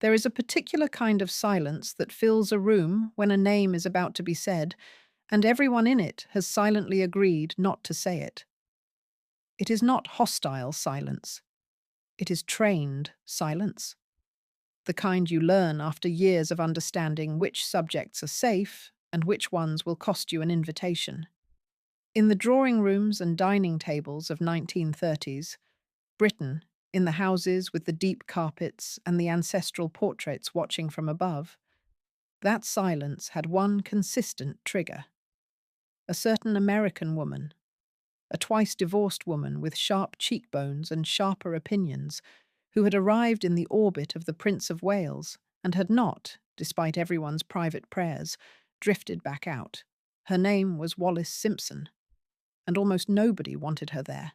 There is a particular kind of silence that fills a room when a name is about to be said, and everyone in it has silently agreed not to say it. It is not hostile silence. It is trained silence. The kind you learn after years of understanding which subjects are safe and which ones will cost you an invitation. In the drawing rooms and dining tables of 1930s, Britain, in the houses with the deep carpets and the ancestral portraits watching from above, that silence had one consistent trigger. A certain American woman, a twice-divorced woman with sharp cheekbones and sharper opinions, who had arrived in the orbit of the Prince of Wales and had not, despite everyone's private prayers, drifted back out. Her name was Wallis Simpson, and almost nobody wanted her there.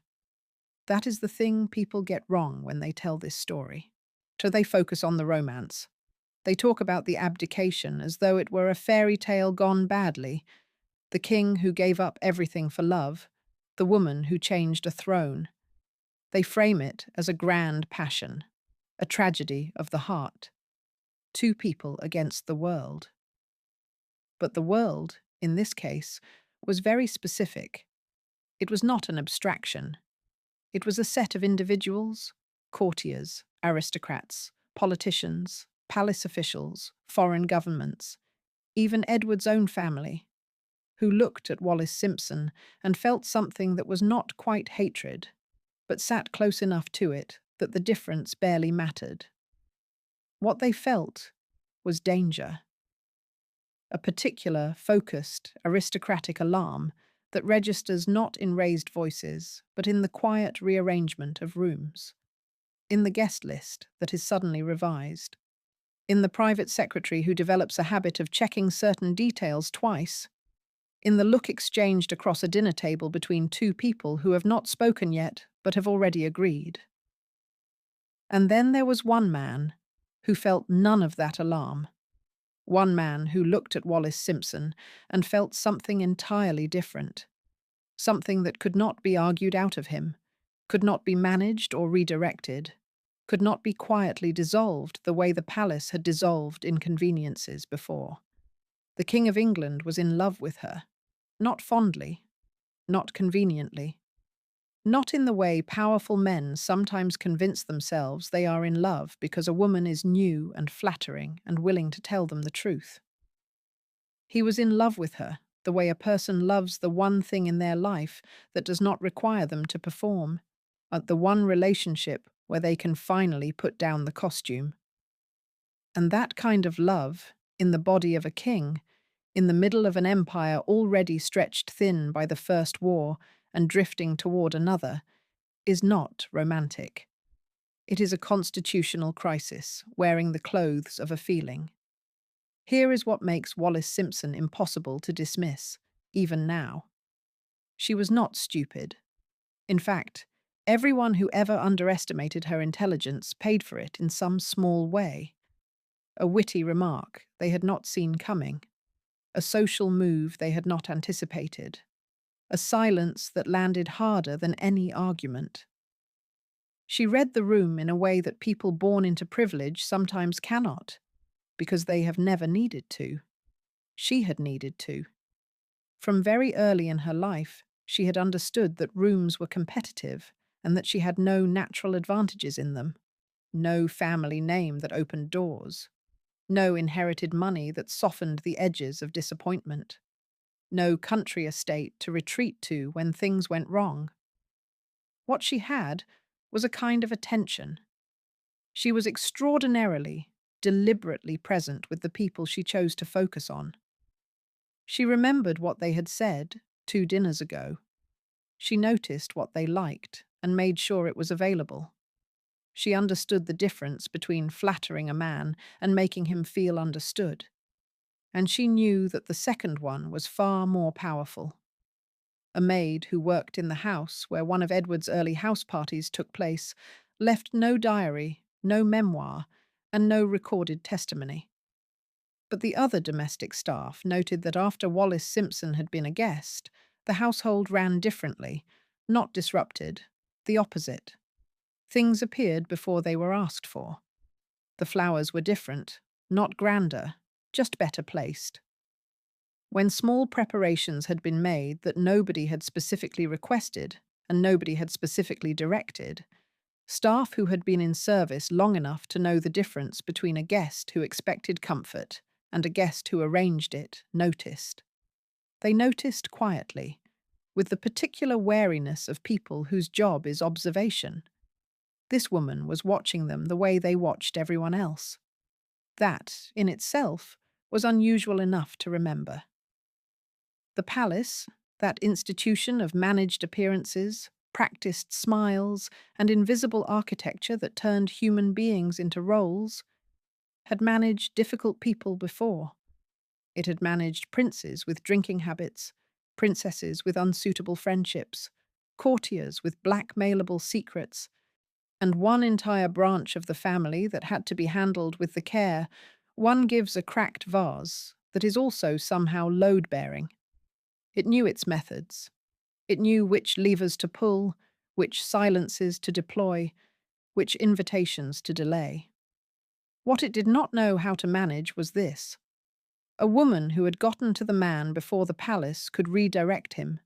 That is the thing people get wrong when they tell this story. So they focus on the romance. They talk about the abdication as though it were a fairy tale gone badly, the king who gave up everything for love, the woman who changed a throne. They frame it as a grand passion, a tragedy of the heart. Two people against the world. But the world, in this case, was very specific. It was not an abstraction. It was a set of individuals, courtiers, aristocrats, politicians, palace officials, foreign governments, even Edward's own family, who looked at Wallis Simpson and felt something that was not quite hatred, but sat close enough to it that the difference barely mattered. What they felt was danger, a particular, focused, aristocratic alarm that registers not in raised voices, but in the quiet rearrangement of rooms, in the guest list that is suddenly revised, in the private secretary who develops a habit of checking certain details twice, in the look exchanged across a dinner table between two people who have not spoken yet but have already agreed. And then there was one man who felt none of that alarm, one man who looked at Wallis Simpson and felt something entirely different, something that could not be argued out of him, could not be managed or redirected, could not be quietly dissolved the way the palace had dissolved inconveniences before. The King of England was in love with her, not fondly, not conveniently, not in the way powerful men sometimes convince themselves they are in love because a woman is new and flattering and willing to tell them the truth. He was in love with her the way a person loves the one thing in their life that does not require them to perform, at the one relationship where they can finally put down the costume. And that kind of love, in the body of a king, in the middle of an empire already stretched thin by the First War and drifting toward another, is not romantic. It is a constitutional crisis, wearing the clothes of a feeling. Here is what makes Wallis Simpson impossible to dismiss, even now. She was not stupid. In fact, everyone who ever underestimated her intelligence paid for it in some small way. A witty remark they had not seen coming, a social move they had not anticipated, a silence that landed harder than any argument. She read the room in a way that people born into privilege sometimes cannot, because they have never needed to. She had needed to. From very early in her life, she had understood that rooms were competitive and that she had no natural advantages in them, no family name that opened doors, no inherited money that softened the edges of disappointment, no country estate to retreat to when things went wrong. What she had was a kind of attention. She was extraordinarily, deliberately present with the people she chose to focus on. She remembered what they had said 2 dinners ago. She noticed what they liked and made sure it was available. She understood the difference between flattering a man and making him feel understood. And she knew that the second one was far more powerful. A maid who worked in the house where one of Edward's early house parties took place left no diary, no memoir, and no recorded testimony. But the other domestic staff noted that after Wallis Simpson had been a guest, the household ran differently, not disrupted, the opposite. Things appeared before they were asked for. The flowers were different, not grander, just better placed. When small preparations had been made that nobody had specifically requested and nobody had specifically directed, staff who had been in service long enough to know the difference between a guest who expected comfort and a guest who arranged it noticed. They noticed quietly, with the particular wariness of people whose job is observation. This woman was watching them the way they watched everyone else. That, in itself, was unusual enough to remember. The palace, that institution of managed appearances, practiced smiles, and invisible architecture that turned human beings into roles, had managed difficult people before. It had managed princes with drinking habits, princesses with unsuitable friendships, courtiers with blackmailable secrets, and one entire branch of the family that had to be handled with the care one gives a cracked vase that is also somehow load-bearing. It knew its methods. It knew which levers to pull, which silences to deploy, which invitations to delay. What it did not know how to manage was this: a woman who had gotten to the man before the palace could redirect him,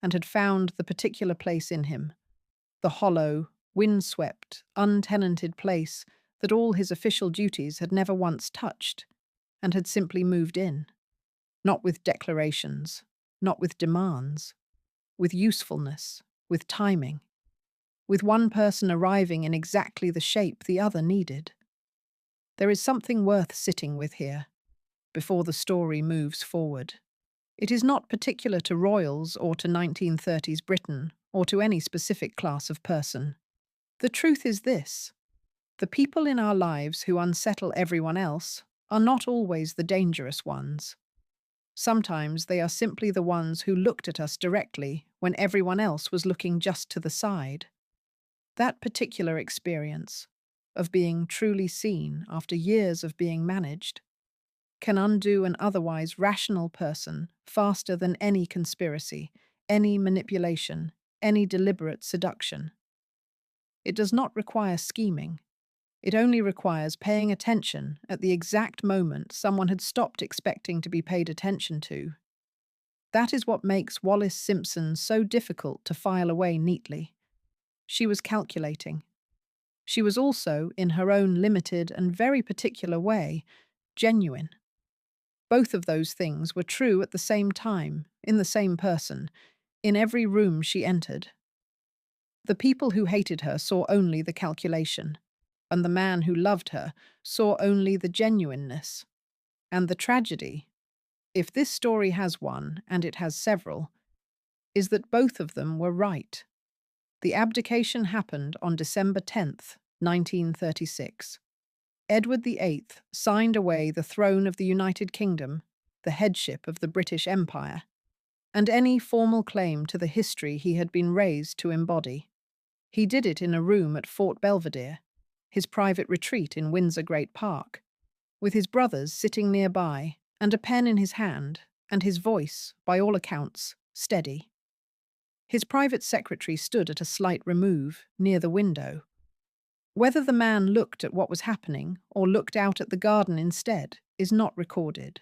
and had found the particular place in him, the hollow, windswept, untenanted place that all his official duties had never once touched, and had simply moved in, not with declarations, not with demands, with usefulness, with timing, with one person arriving in exactly the shape the other needed. There is something worth sitting with here, before the story moves forward. It is not particular to royals or to 1930s Britain or to any specific class of person. The truth is this: the people in our lives who unsettle everyone else are not always the dangerous ones. Sometimes they are simply the ones who looked at us directly when everyone else was looking just to the side. That particular experience of being truly seen after years of being managed can undo an otherwise rational person faster than any conspiracy, any manipulation, any deliberate seduction. It does not require scheming. It only requires paying attention at the exact moment someone had stopped expecting to be paid attention to. That is what makes Wallis Simpson so difficult to file away neatly. She was calculating. She was also, in her own limited and very particular way, genuine. Both of those things were true at the same time, in the same person, in every room she entered. The people who hated her saw only the calculation, and the man who loved her saw only the genuineness. And the tragedy, if this story has one, and it has several, is that both of them were right. The abdication happened on December 10th, 1936. Edward VIII signed away the throne of the United Kingdom, the headship of the British Empire, and any formal claim to the history he had been raised to embody. He did it in a room at Fort Belvedere, his private retreat in Windsor Great Park, with his brothers sitting nearby, and a pen in his hand, and his voice, by all accounts, steady. His private secretary stood at a slight remove, near the window. Whether the man looked at what was happening or looked out at the garden instead is not recorded.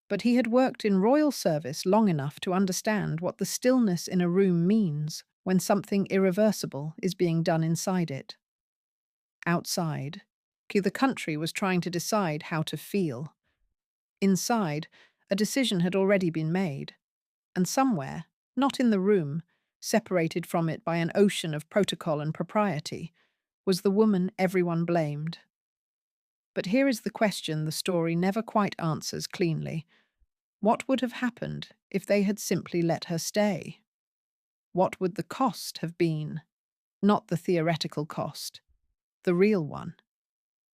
But he had worked in royal service long enough to understand what the stillness in a room means when something irreversible is being done inside it. Outside, the country was trying to decide how to feel. Inside, a decision had already been made, and somewhere, not in the room, separated from it by an ocean of protocol and propriety, was the woman everyone blamed. But here is the question the story never quite answers cleanly. What would have happened if they had simply let her stay? What would the cost have been? Not the theoretical cost, the real one.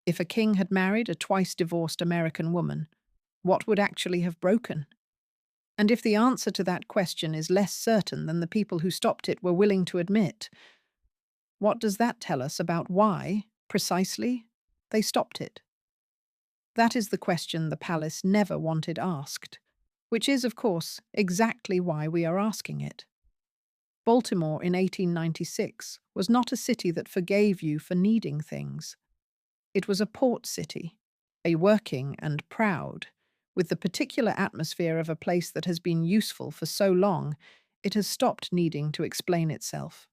If a king had married a twice-divorced American woman, what would actually have broken? And if the answer to that question is less certain than the people who stopped it were willing to admit, what does that tell us about why, precisely, they stopped it? That is the question the palace never wanted asked, which is, of course, exactly why we are asking it. Baltimore in 1896 was not a city that forgave you for needing things. It was a port city, a working and proud, with the particular atmosphere of a place that has been useful for so long, it has stopped needing to explain itself.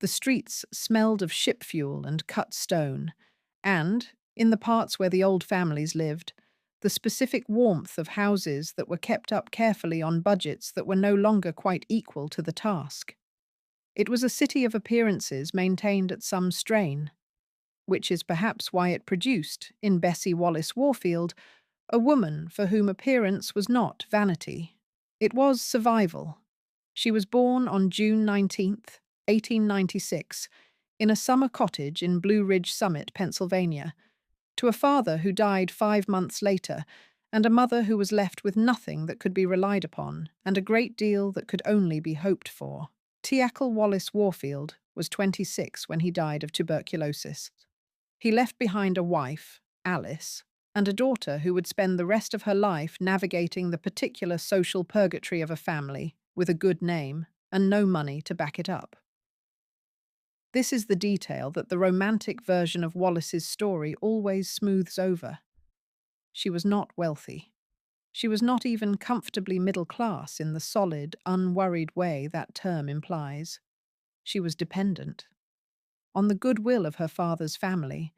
The streets smelled of ship fuel and cut stone, and, in the parts where the old families lived, the specific warmth of houses that were kept up carefully on budgets that were no longer quite equal to the task. It was a city of appearances maintained at some strain, which is perhaps why it produced, in Bessie Wallace Warfield, a woman for whom appearance was not vanity. It was survival. She was born on June 19th, 1896, in a summer cottage in Blue Ridge Summit, Pennsylvania, to a father who died 5 months later, and a mother who was left with nothing that could be relied upon, and a great deal that could only be hoped for. Teacle Wallis Warfield was 26 when he died of tuberculosis. He left behind a wife, Alice, and a daughter who would spend the rest of her life navigating the particular social purgatory of a family with a good name and no money to back it up. This is the detail that the romantic version of Wallis's story always smooths over. She was not wealthy. She was not even comfortably middle class in the solid, unworried way that term implies. She was dependent on the goodwill of her father's family,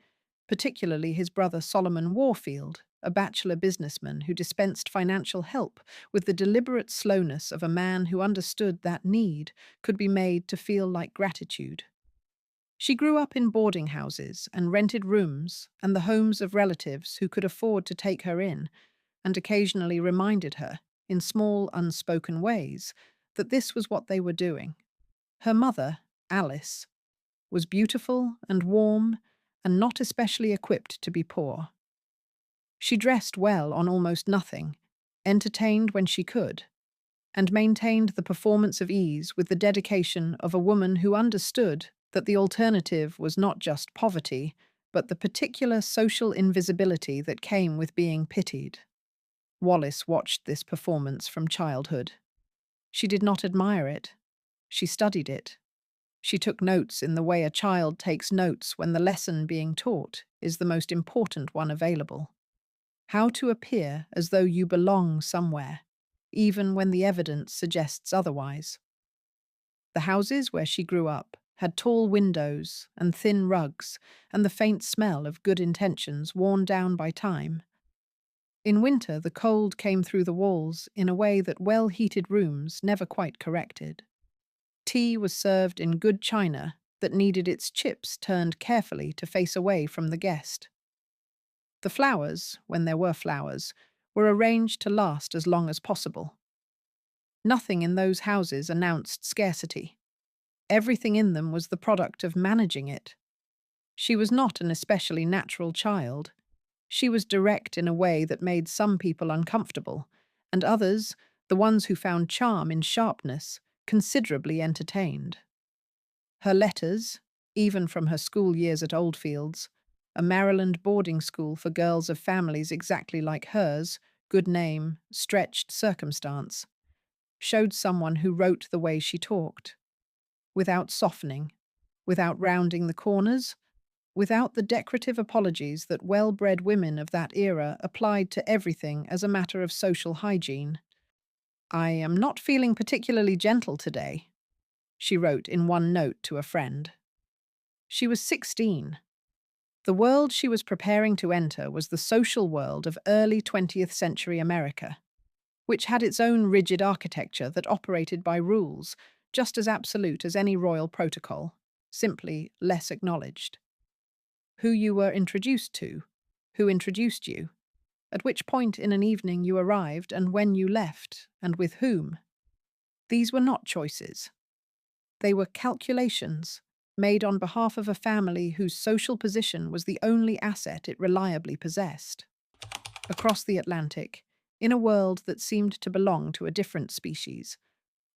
particularly his brother Solomon Warfield, a bachelor businessman who dispensed financial help with the deliberate slowness of a man who understood that need could be made to feel like gratitude. She grew up in boarding houses and rented rooms and the homes of relatives who could afford to take her in, and occasionally reminded her, in small, unspoken ways, that this was what they were doing. Her mother, Alice, was beautiful and warm and not especially equipped to be poor. She dressed well on almost nothing, entertained when she could, and maintained the performance of ease with the dedication of a woman who understood that the alternative was not just poverty, but the particular social invisibility that came with being pitied. Wallis watched this performance from childhood. She did not admire it. She studied it. She took notes in the way a child takes notes when the lesson being taught is the most important one available. How to appear as though you belong somewhere, even when the evidence suggests otherwise. The houses where she grew up had tall windows and thin rugs and the faint smell of good intentions worn down by time. In winter, the cold came through the walls in a way that well-heated rooms never quite corrected. Tea was served in good china that needed its chips turned carefully to face away from the guest. The flowers, when there were flowers, were arranged to last as long as possible. Nothing in those houses announced scarcity. Everything in them was the product of managing it. She was not an especially natural child. She was direct in a way that made some people uncomfortable, and others, the ones who found charm in sharpness, considerably entertained. Her letters, even from her school years at Oldfields, a Maryland boarding school for girls of families exactly like hers, good name, stretched circumstance, showed someone who wrote the way she talked, without softening, without rounding the corners, without the decorative apologies that well-bred women of that era applied to everything as a matter of social hygiene. "I am not feeling particularly gentle today," she wrote in one note to a friend. She was 16. The world she was preparing to enter was the social world of early 20th century America, which had its own rigid architecture that operated by rules just as absolute as any royal protocol, simply less acknowledged. Who you were introduced to, who introduced you, at which point in an evening you arrived and when you left, and with whom. These were not choices. They were calculations made on behalf of a family whose social position was the only asset it reliably possessed. Across the Atlantic, in a world that seemed to belong to a different species,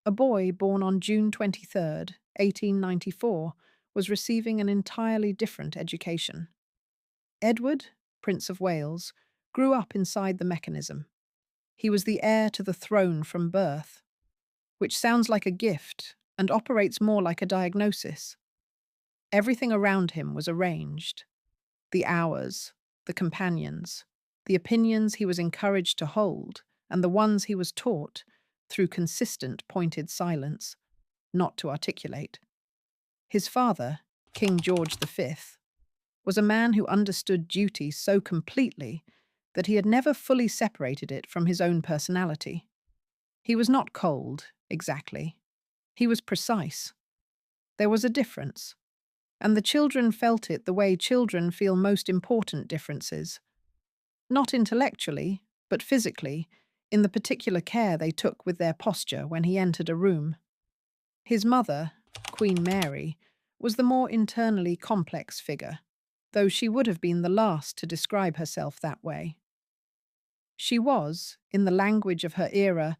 a boy born on June 23rd, 1894, was receiving an entirely different education. Edward, Prince of Wales, grew up inside the mechanism. He was the heir to the throne from birth, which sounds like a gift and operates more like a diagnosis. Everything around him was arranged. The hours, the companions, the opinions he was encouraged to hold, and the ones he was taught, through consistent pointed silence, not to articulate. His father, King George V, was a man who understood duty so completely that he had never fully separated it from his own personality. He was not cold, exactly. He was precise. There was a difference, and the children felt it the way children feel most important differences. Not intellectually, but physically, in the particular care they took with their posture when he entered a room. His mother, Queen Mary, was the more internally complex figure, though she would have been the last to describe herself that way. She was, in the language of her era,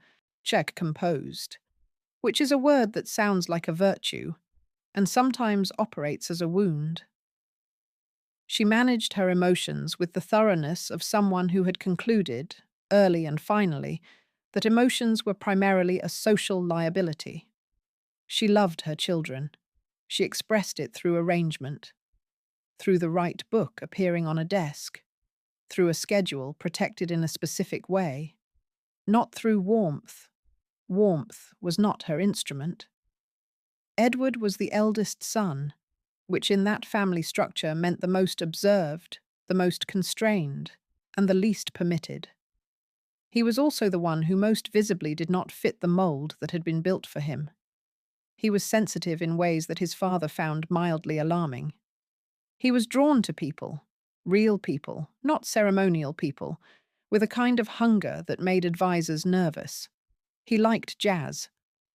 composed, which is a word that sounds like a virtue, and sometimes operates as a wound. She managed her emotions with the thoroughness of someone who had concluded, early and finally, that emotions were primarily a social liability. She loved her children. She expressed it through arrangement, through the right book appearing on a desk, through a schedule protected in a specific way, not through warmth. Warmth was not her instrument. Edward was the eldest son, which in that family structure meant the most observed, the most constrained, and the least permitted. He was also the one who most visibly did not fit the mold that had been built for him. He was sensitive in ways that his father found mildly alarming. He was drawn to people, real people, not ceremonial people, with a kind of hunger that made advisors nervous. He liked jazz,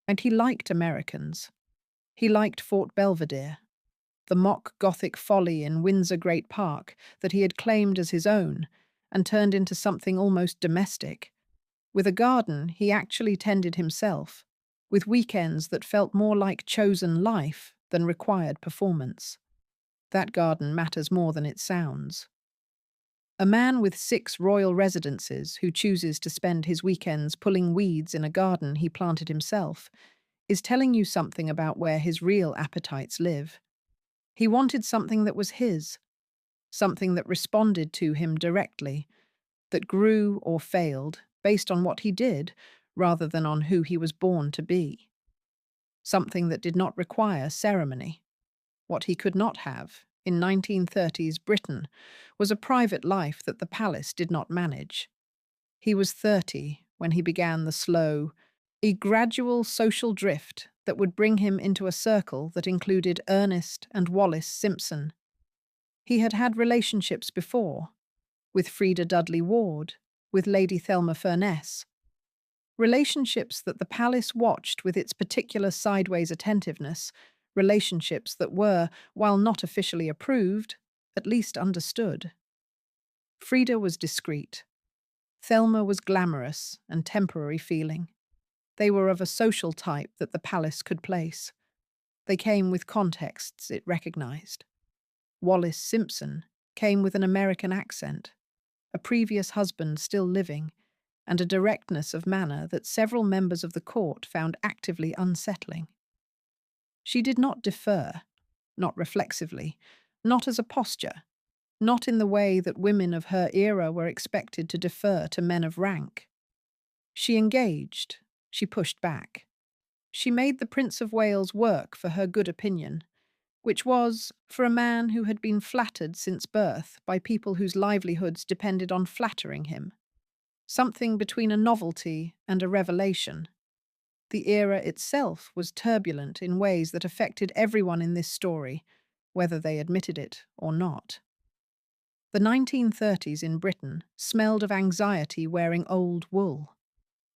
and he liked Americans. He liked Fort Belvedere, the mock Gothic folly in Windsor Great Park that he had claimed as his own and turned into something almost domestic. With a garden he actually tended himself, with weekends that felt more like chosen life than required performance. That garden matters more than it sounds. A man with 6 royal residences who chooses to spend his weekends pulling weeds in a garden he planted himself is telling you something about where his real appetites live. He wanted something that was his, something that responded to him directly, that grew or failed based on what he did rather than on who he was born to be. Something that did not require ceremony. What he could not have, in 1930s Britain, was a private life that the palace did not manage. He was 30 when he began the slow, gradual social drift that would bring him into a circle that included Ernest and Wallis Simpson. He had had relationships before, with Frida Dudley Ward, with Lady Thelma Furness. Relationships that the palace watched with its particular sideways attentiveness, relationships that were, while not officially approved, at least understood. Frida was discreet. Thelma was glamorous and temporary feeling. They were of a social type that the palace could place. They came with contexts it recognized. Wallis Simpson came with an American accent, a previous husband still living, and a directness of manner that several members of the court found actively unsettling. She did not defer, not reflexively, not as a posture, not in the way that women of her era were expected to defer to men of rank. She engaged, she pushed back. She made the Prince of Wales work for her good opinion, which was, for a man who had been flattered since birth by people whose livelihoods depended on flattering him, something between a novelty and a revelation. The era itself was turbulent in ways that affected everyone in this story, whether they admitted it or not. The 1930s in Britain smelled of anxiety wearing old wool.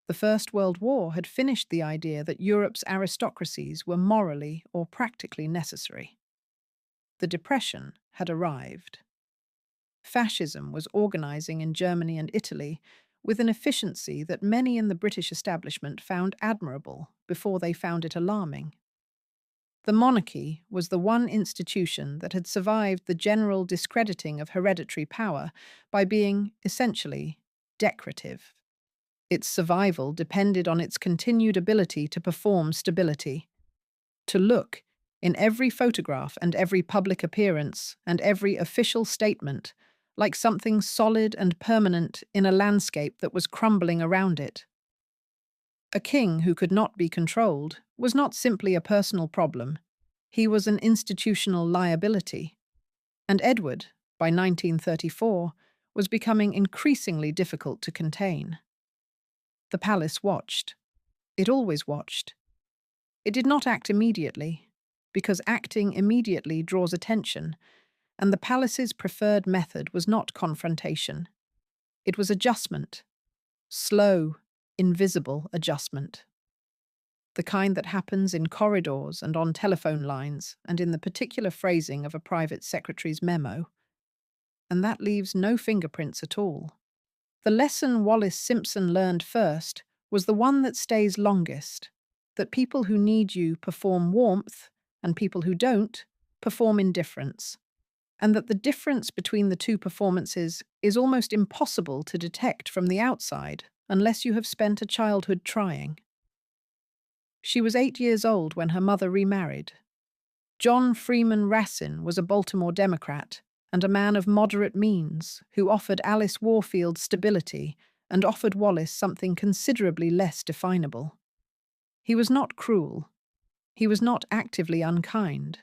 The First World War had finished the idea that Europe's aristocracies were morally or practically necessary. The Depression had arrived. Fascism was organizing in Germany and Italy with an efficiency that many in the British establishment found admirable before they found it alarming. The monarchy was the one institution that had survived the general discrediting of hereditary power by being, essentially, decorative. Its survival depended on its continued ability to perform stability, to look, in every photograph and every public appearance and every official statement, like something solid and permanent in a landscape that was crumbling around it. A king who could not be controlled was not simply a personal problem. He was an institutional liability. And Edward, by 1934, was becoming increasingly difficult to contain. The palace watched. It always watched. It did not act immediately, because acting immediately draws attention, and the palace's preferred method was not confrontation. It was adjustment. Slow, invisible adjustment. The kind that happens in corridors and on telephone lines and in the particular phrasing of a private secretary's memo. And that leaves no fingerprints at all. The lesson Wallis Simpson learned first was the one that stays longest, that people who need you perform warmth and people who don't perform indifference, and that the difference between the two performances is almost impossible to detect from the outside unless you have spent a childhood trying. She was 8 years old when her mother remarried. John Freeman Racine was a Baltimore Democrat and a man of moderate means who offered Alice Warfield stability and offered Wallis something considerably less definable. He was not cruel. He was not actively unkind.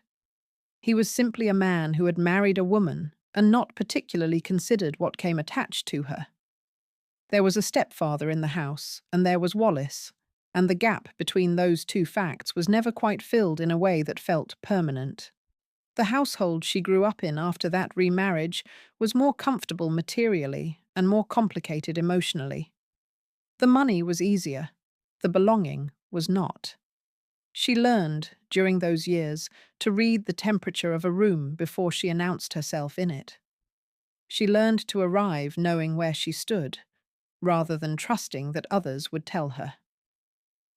He was simply a man who had married a woman and not particularly considered what came attached to her. There was a stepfather in the house, and there was Wallis, and the gap between those two facts was never quite filled in a way that felt permanent. The household she grew up in after that remarriage was more comfortable materially and more complicated emotionally. The money was easier. The belonging was not. She learned, during those years, to read the temperature of a room before she announced herself in it. She learned to arrive knowing where she stood, rather than trusting that others would tell her.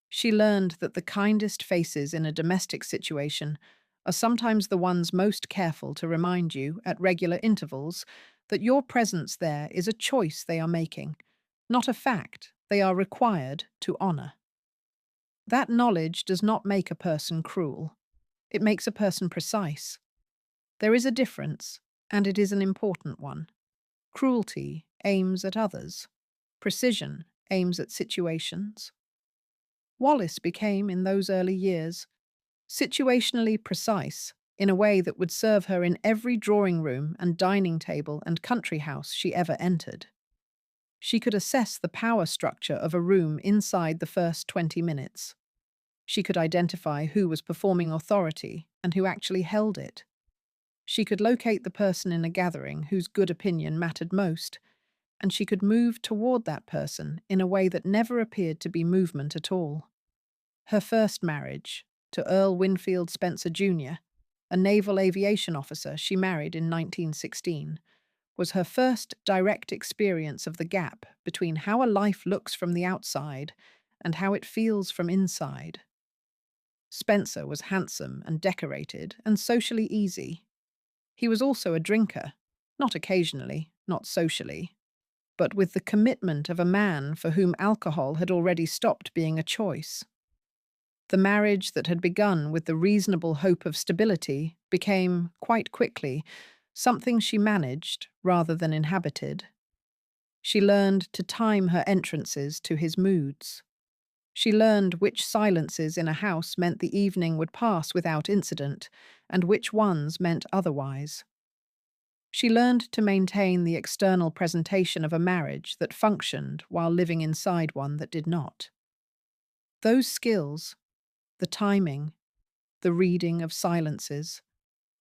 She learned that the kindest faces in a domestic situation are sometimes the ones most careful to remind you, at regular intervals, that your presence there is a choice they are making, not a fact they are required to honor. That knowledge does not make a person cruel. It makes a person precise. There is a difference, and it is an important one. Cruelty aims at others. Precision aims at situations. Wallis became, in those early years, situationally precise in a way that would serve her in every drawing room and dining table and country house she ever entered. She could assess the power structure of a room inside the first 20 minutes. She could identify who was performing authority and who actually held it. She could locate the person in a gathering whose good opinion mattered most, and she could move toward that person in a way that never appeared to be movement at all. Her first marriage, to Earl Winfield Spencer Jr., a naval aviation officer she married in 1916, was her first direct experience of the gap between how a life looks from the outside and how it feels from inside. Spencer was handsome and decorated and socially easy. He was also a drinker, not occasionally, not socially, but with the commitment of a man for whom alcohol had already stopped being a choice. The marriage that had begun with the reasonable hope of stability became, quite quickly, something she managed rather than inhabited. She learned to time her entrances to his moods. She learned which silences in a house meant the evening would pass without incident, and which ones meant otherwise. She learned to maintain the external presentation of a marriage that functioned while living inside one that did not. Those skills, the timing, the reading of silences,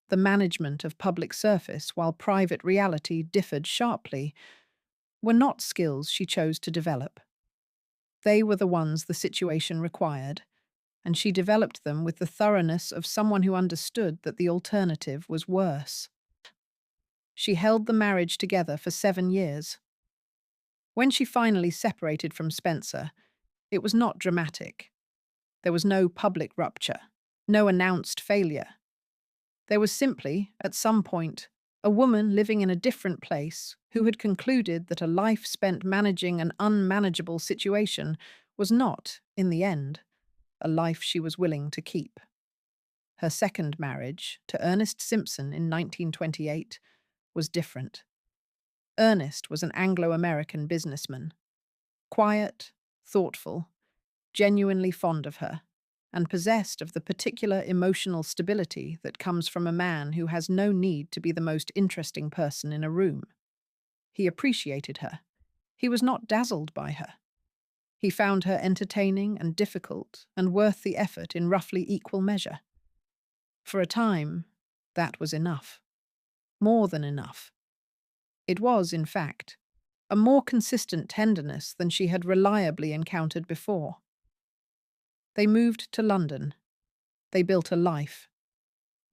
the management of public surface while private reality differed sharply, were not skills she chose to develop. They were the ones the situation required, and she developed them with the thoroughness of someone who understood that the alternative was worse. She held the marriage together for 7 years. When she finally separated from Spencer, it was not dramatic. There was no public rupture, no announced failure. There was simply, at some point, a woman living in a different place who had concluded that a life spent managing an unmanageable situation was not, in the end, a life she was willing to keep. her second marriage, to Ernest Simpson in 1928, was different. Ernest was an Anglo-American businessman, quiet, thoughtful, genuinely fond of her, and possessed of the particular emotional stability that comes from a man who has no need to be the most interesting person in a room. He appreciated her. He was not dazzled by her. He found her entertaining and difficult and worth the effort in roughly equal measure. For a time, that was enough. More than enough. It was, in fact, a more consistent tenderness than she had reliably encountered before. They moved to London. They built a life.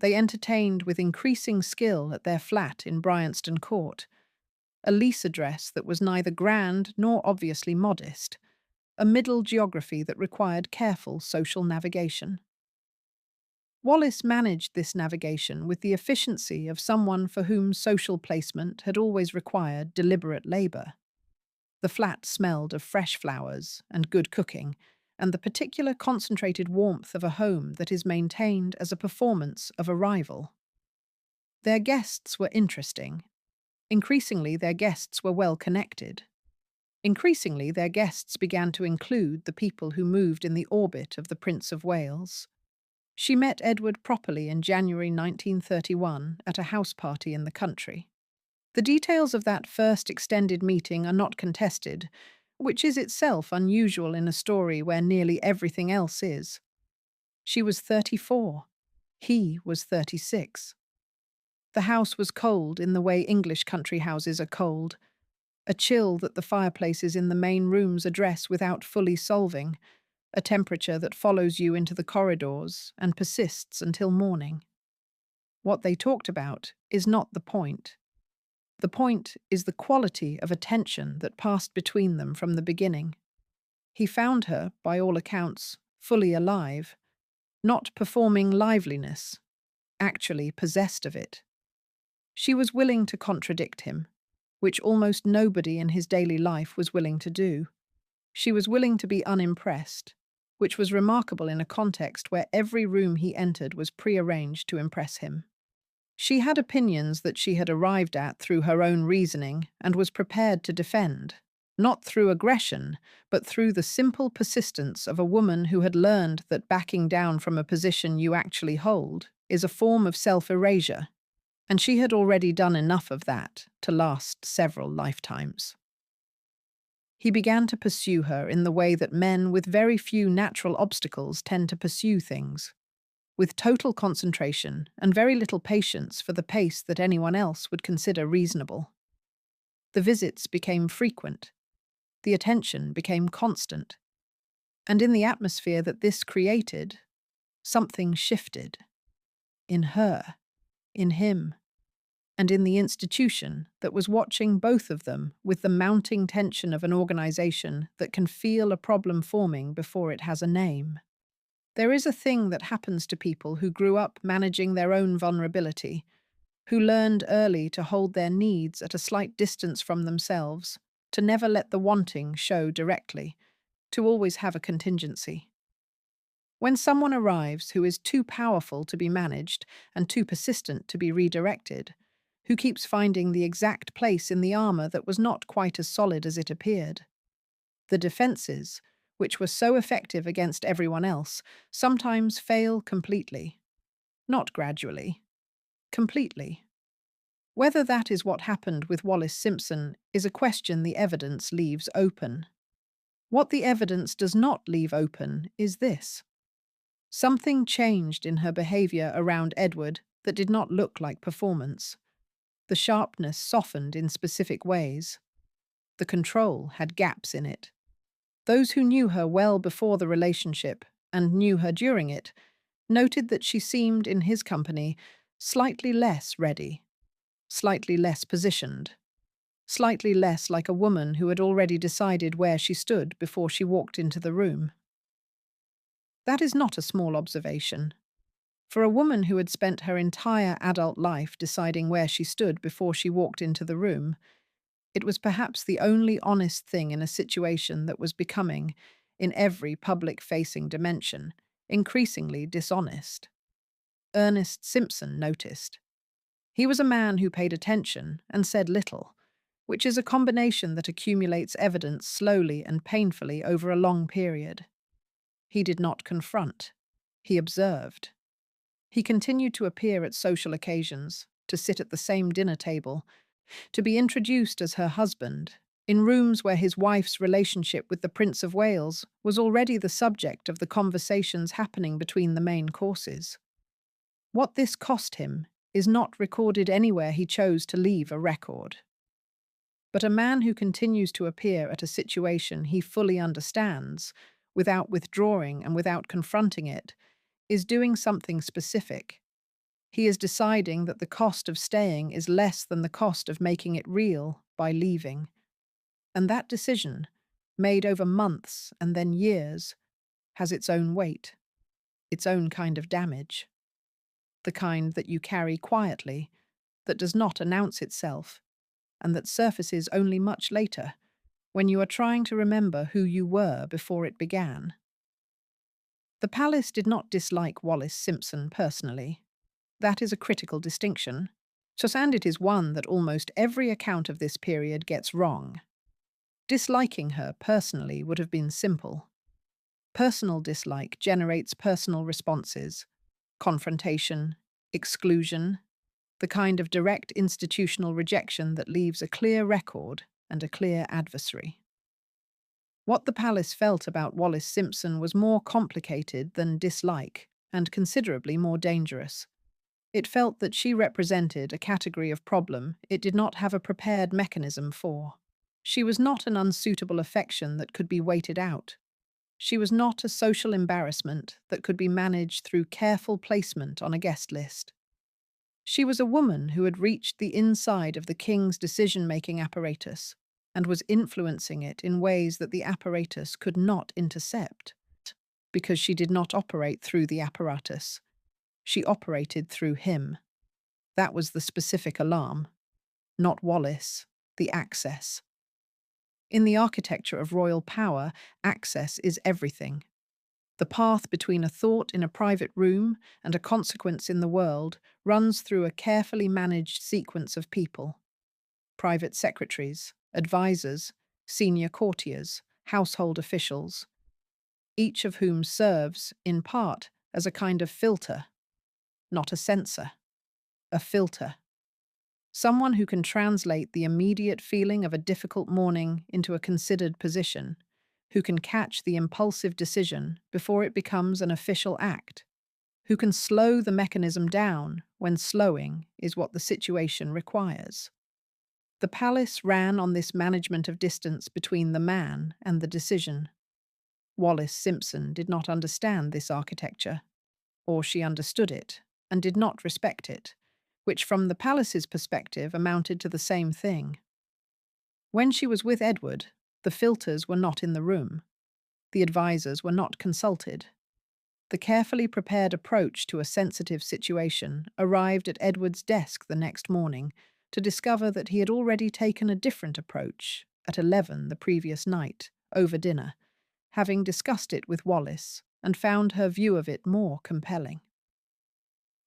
They entertained with increasing skill at their flat in Bryanston Court, a lease address that was neither grand nor obviously modest, a middle geography that required careful social navigation. Wallis managed this navigation with the efficiency of someone for whom social placement had always required deliberate labour. The flat smelled of fresh flowers and good cooking, and the particular concentrated warmth of a home that is maintained as a performance of arrival. Their guests were interesting. Increasingly, their guests were well connected. Increasingly, their guests began to include the people who moved in the orbit of the Prince of Wales. She met Edward properly in January 1931 at a house party in the country. The details of that first extended meeting are not contested, which is itself unusual in a story where nearly everything else is. She was 34. He was 36. The house was cold in the way English country houses are cold, a chill that the fireplaces in the main rooms address without fully solving, a temperature that follows you into the corridors and persists until morning. What they talked about is not the point. The point is the quality of attention that passed between them from the beginning. He found her, by all accounts, fully alive, not performing liveliness, actually possessed of it. She was willing to contradict him, which almost nobody in his daily life was willing to do. She was willing to be unimpressed, which was remarkable in a context where every room he entered was prearranged to impress him. She had opinions that she had arrived at through her own reasoning and was prepared to defend, not through aggression, but through the simple persistence of a woman who had learned that backing down from a position you actually hold is a form of self-erasure, and she had already done enough of that to last several lifetimes. He began to pursue her in the way that men with very few natural obstacles tend to pursue things, with total concentration and very little patience for the pace that anyone else would consider reasonable. The visits became frequent. The attention became constant. And in the atmosphere that this created, something shifted. In her, in him, and in the institution that was watching both of them with the mounting tension of an organization that can feel a problem forming before it has a name. There is a thing that happens to people who grew up managing their own vulnerability, who learned early to hold their needs at a slight distance from themselves, to never let the wanting show directly, to always have a contingency. When someone arrives who is too powerful to be managed and too persistent to be redirected, who keeps finding the exact place in the armor that was not quite as solid as it appeared, the defenses, which were so effective against everyone else, sometimes fail completely. Not gradually. Completely. Whether that is what happened with Wallis Simpson is a question the evidence leaves open. What the evidence does not leave open is this. Something changed in her behavior around Edward that did not look like performance. The sharpness softened in specific ways. The control had gaps in it. Those who knew her well before the relationship and knew her during it noted that she seemed, in his company, slightly less ready, slightly less positioned, slightly less like a woman who had already decided where she stood before she walked into the room. That is not a small observation. For a woman who had spent her entire adult life deciding where she stood before she walked into the room, it was perhaps the only honest thing in a situation that was becoming, in every public-facing dimension, increasingly dishonest. Ernest Simpson noticed. He was a man who paid attention and said little, which is a combination that accumulates evidence slowly and painfully over a long period. He did not confront. He observed. He continued to appear at social occasions, to sit at the same dinner table, to be introduced as her husband, in rooms where his wife's relationship with the Prince of Wales was already the subject of the conversations happening between the main courses. What this cost him is not recorded anywhere he chose to leave a record. But a man who continues to appear at a situation he fully understands, without withdrawing and without confronting it, is doing something specific. He is deciding that the cost of staying is less than the cost of making it real by leaving. And that decision, made over months and then years, has its own weight, its own kind of damage. The kind that you carry quietly, that does not announce itself, and that surfaces only much later, when you are trying to remember who you were before it began. The palace did not dislike Wallis Simpson personally. That is a critical distinction, and it is one that almost every account of this period gets wrong. Disliking her personally would have been simple. Personal dislike generates personal responses: confrontation, exclusion, the kind of direct institutional rejection that leaves a clear record and a clear adversary. What the palace felt about Wallis Simpson was more complicated than dislike, and considerably more dangerous. It felt that she represented a category of problem it did not have a prepared mechanism for. She was not an unsuitable affection that could be waited out. She was not a social embarrassment that could be managed through careful placement on a guest list. She was a woman who had reached the inside of the king's decision-making apparatus and was influencing it in ways that the apparatus could not intercept, because she did not operate through the apparatus. She operated through him. That was the specific alarm. Not Wallis, the access. In the architecture of royal power, access is everything. The path between a thought in a private room and a consequence in the world runs through a carefully managed sequence of people. Private secretaries, advisors, senior courtiers, household officials, each of whom serves, in part, as a kind of filter, not a censor, a filter. Someone who can translate the immediate feeling of a difficult morning into a considered position, who can catch the impulsive decision before it becomes an official act, who can slow the mechanism down when slowing is what the situation requires. The palace ran on this management of distance between the man and the decision. Wallis Simpson did not understand this architecture, or she understood it and did not respect it, which from the palace's perspective amounted to the same thing. When she was with Edward, the filters were not in the room. The advisors were not consulted. The carefully prepared approach to a sensitive situation arrived at Edward's desk the next morning to discover that he had already taken a different approach at 11 the previous night, over dinner, having discussed it with Wallis and found her view of it more compelling.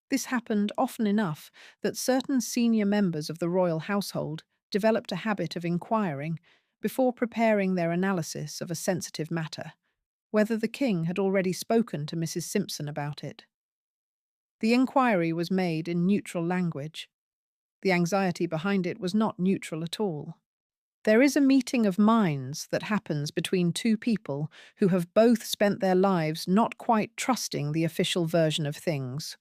This happened often enough that certain senior members of the royal household developed a habit of inquiring, before preparing their analysis of a sensitive matter, whether the king had already spoken to Mrs. Simpson about it. The inquiry was made in neutral language. The anxiety behind it was not neutral at all. There is a meeting of minds that happens between two people who have both spent their lives not quite trusting the official version of things,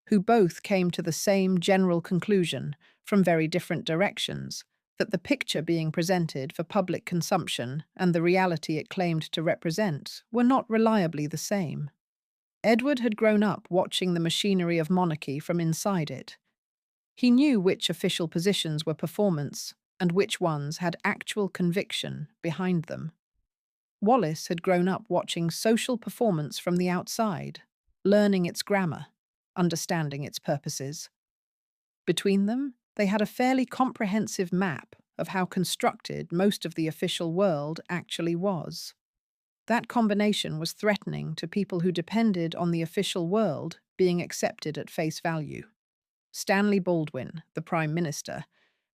who both came to the same general conclusion, from very different directions, that the picture being presented for public consumption and the reality it claimed to represent were not reliably the same. Edward had grown up watching the machinery of monarchy from inside it. He knew which official positions were performance and which ones had actual conviction behind them. Wallis had grown up watching social performance from the outside, learning its grammar, understanding its purposes. Between them, they had a fairly comprehensive map of how constructed most of the official world actually was. That combination was threatening to people who depended on the official world being accepted at face value. Stanley Baldwin, the Prime Minister,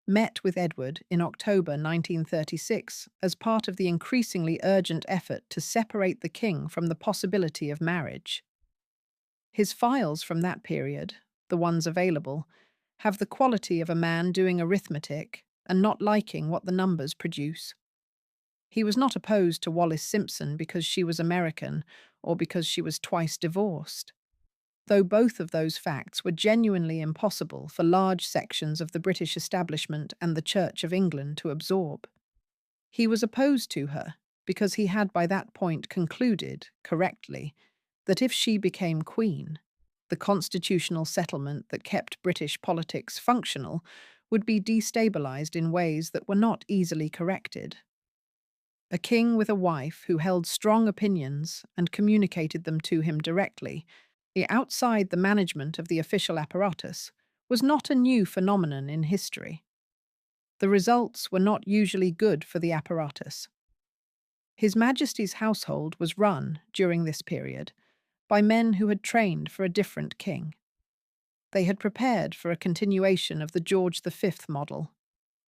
met with Edward in October 1936 as part of the increasingly urgent effort to separate the king from the possibility of marriage. His files from that period, the ones available, have the quality of a man doing arithmetic and not liking what the numbers produce. He was not opposed to Wallis Simpson because she was American or because she was twice divorced, though both of those facts were genuinely impossible for large sections of the British establishment and the Church of England to absorb. He was opposed to her because he had by that point concluded, correctly, that if she became queen, the constitutional settlement that kept British politics functional would be destabilised in ways that were not easily corrected. A king with a wife who held strong opinions and communicated them to him directly, outside the management of the official apparatus, was not a new phenomenon in history. The results were not usually good for the apparatus. His Majesty's household was run, during this period, by men who had trained for a different king. They had prepared for a continuation of the George V model: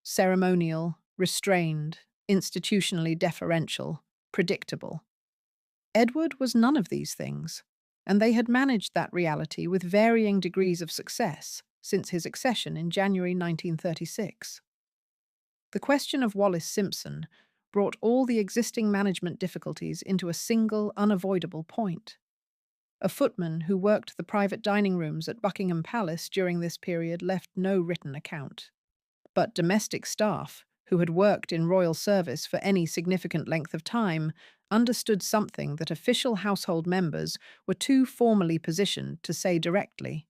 ceremonial, restrained, institutionally deferential, predictable. Edward was none of these things, and they had managed that reality with varying degrees of success since his accession in January 1936. The question of Wallis Simpson brought all the existing management difficulties into a single, unavoidable point. A footman who worked the private dining rooms at Buckingham Palace during this period left no written account. But domestic staff, who had worked in royal service for any significant length of time, understood something that official household members were too formally positioned to say directly.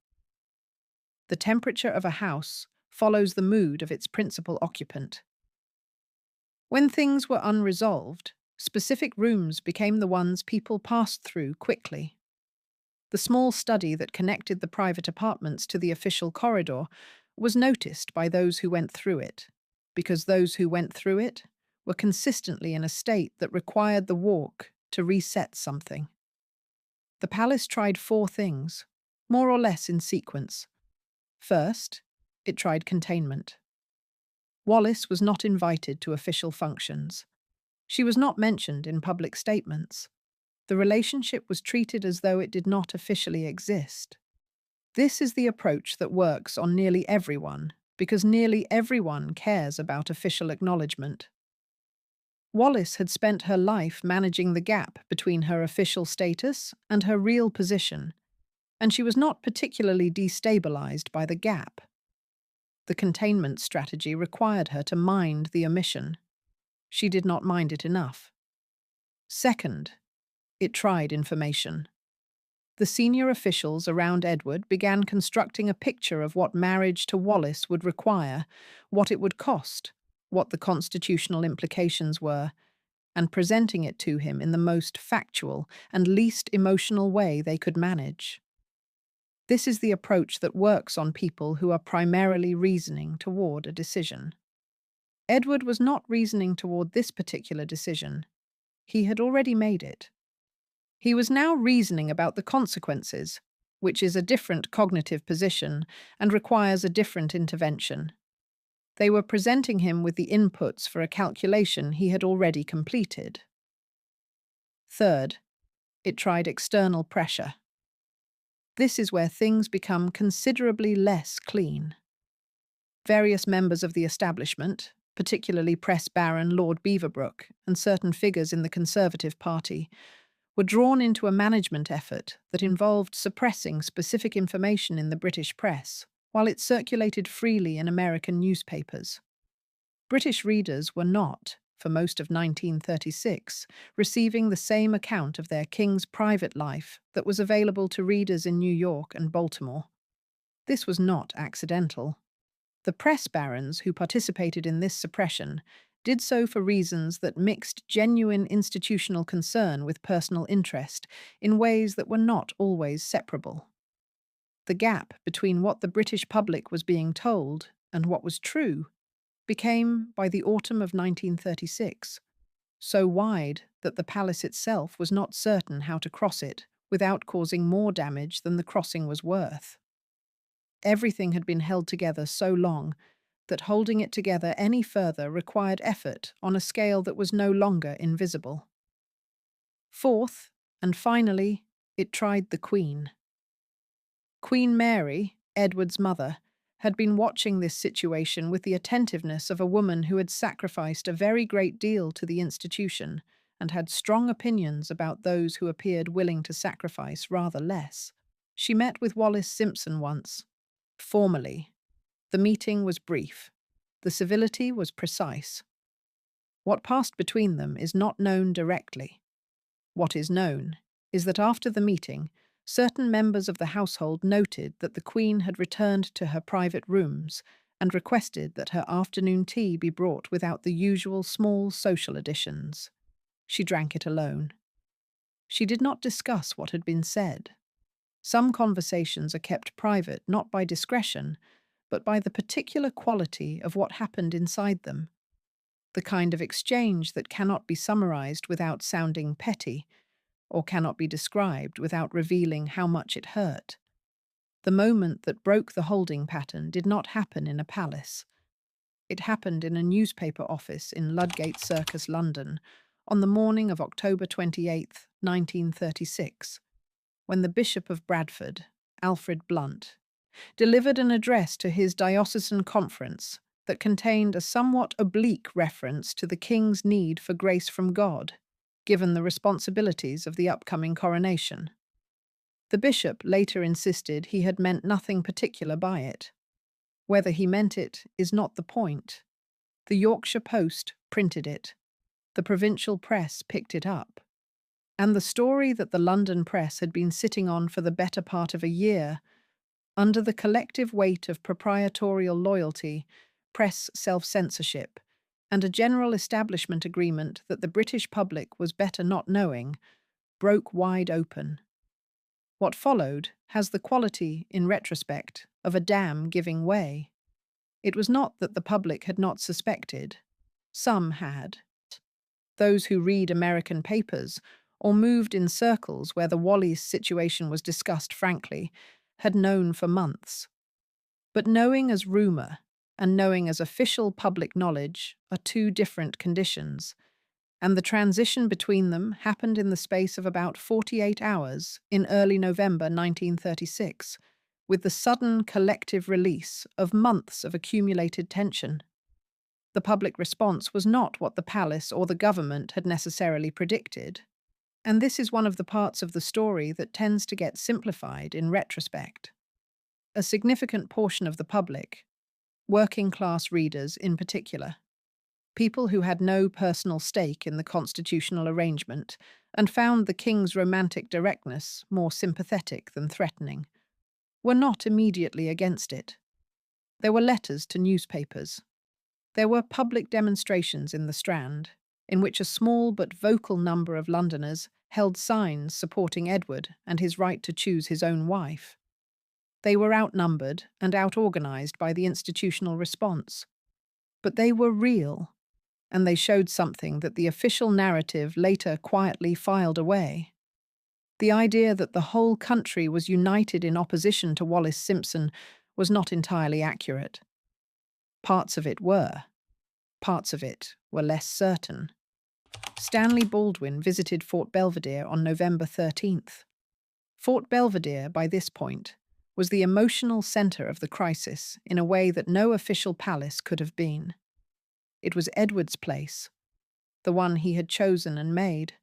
The temperature of a house follows the mood of its principal occupant. When things were unresolved, specific rooms became the ones people passed through quickly. The small study that connected the private apartments to the official corridor was noticed by those who went through it, because those who went through it were consistently in a state that required the walk to reset something. The palace tried 4 things, more or less in sequence. First, it tried containment. Wallis was not invited to official functions. She was not mentioned in public statements. The relationship was treated as though it did not officially exist. This is the approach that works on nearly everyone, because nearly everyone cares about official acknowledgement. Wallis had spent her life managing the gap between her official status and her real position, and she was not particularly destabilized by the gap. The containment strategy required her to mind the omission. She did not mind it enough. Second, it tried information. The senior officials around Edward began constructing a picture of what marriage to Wallis would require, what it would cost, what the constitutional implications were, and presenting it to him in the most factual and least emotional way they could manage. This is the approach that works on people who are primarily reasoning toward a decision. Edward was not reasoning toward this particular decision. He had already made it. He was now reasoning about the consequences, which is a different cognitive position and requires a different intervention. They were presenting him with the inputs for a calculation he had already completed. Third, it tried external pressure. This is where things become considerably less clean. Various members of the establishment, particularly Press Baron Lord Beaverbrook and certain figures in the Conservative Party, were drawn into a management effort that involved suppressing specific information in the British press, while it circulated freely in American newspapers. British readers were not, for most of 1936, receiving the same account of their king's private life that was available to readers in New York and Baltimore. This was not accidental. The press barons who participated in this suppression did so for reasons that mixed genuine institutional concern with personal interest in ways that were not always separable. The gap between what the British public was being told and what was true became, by the autumn of 1936, so wide that the palace itself was not certain how to cross it without causing more damage than the crossing was worth. Everything had been held together so long that holding it together any further required effort on a scale that was no longer invisible. Fourth, and finally, it tried the Queen. Queen Mary, Edward's mother, had been watching this situation with the attentiveness of a woman who had sacrificed a very great deal to the institution and had strong opinions about those who appeared willing to sacrifice rather less. She met with Wallis Simpson once, formally. The meeting was brief. The civility was precise. What passed between them is not known directly. What is known is that after the meeting, certain members of the household noted that the Queen had returned to her private rooms and requested that her afternoon tea be brought without the usual small social additions. She drank it alone. She did not discuss what had been said. Some conversations are kept private not by discretion, but by the particular quality of what happened inside them. The kind of exchange that cannot be summarized without sounding petty, or cannot be described without revealing how much it hurt. The moment that broke the holding pattern did not happen in a palace. It happened in a newspaper office in Ludgate Circus, London, on the morning of October 28, 1936, when the Bishop of Bradford, Alfred Blunt, delivered an address to his diocesan conference that contained a somewhat oblique reference to the King's need for grace from God, given the responsibilities of the upcoming coronation. The bishop later insisted he had meant nothing particular by it. Whether he meant it is not the point. The Yorkshire Post printed it. The provincial press picked it up. And the story that the London press had been sitting on for the better part of a year, under the collective weight of proprietorial loyalty, press self-censorship, and a general establishment agreement that the British public was better not knowing, broke wide open. What followed has the quality, in retrospect, of a dam giving way. It was not that the public had not suspected. Some had. Those who read American papers or moved in circles where the Wallis situation was discussed frankly had known for months. But knowing as rumour and knowing as official public knowledge are two different conditions, and the transition between them happened in the space of about 48 hours in early November 1936, with the sudden collective release of months of accumulated tension. The public response was not what the palace or the government had necessarily predicted, and this is one of the parts of the story that tends to get simplified in retrospect. A significant portion of the public, working-class readers in particular, people who had no personal stake in the constitutional arrangement and found the king's romantic directness more sympathetic than threatening, were not immediately against it. There were letters to newspapers. There were public demonstrations in the Strand, in which a small but vocal number of Londoners held signs supporting Edward and his right to choose his own wife. They were outnumbered and out-organised by the institutional response. But they were real, and they showed something that the official narrative later quietly filed away. The idea that the whole country was united in opposition to Wallis Simpson was not entirely accurate. Parts of it were. Parts of it were less certain. Stanley Baldwin visited Fort Belvedere on November 13th. Fort Belvedere, by this point, was the emotional centre of the crisis in a way that no official palace could have been. It was Edward's place, the one he had chosen and made,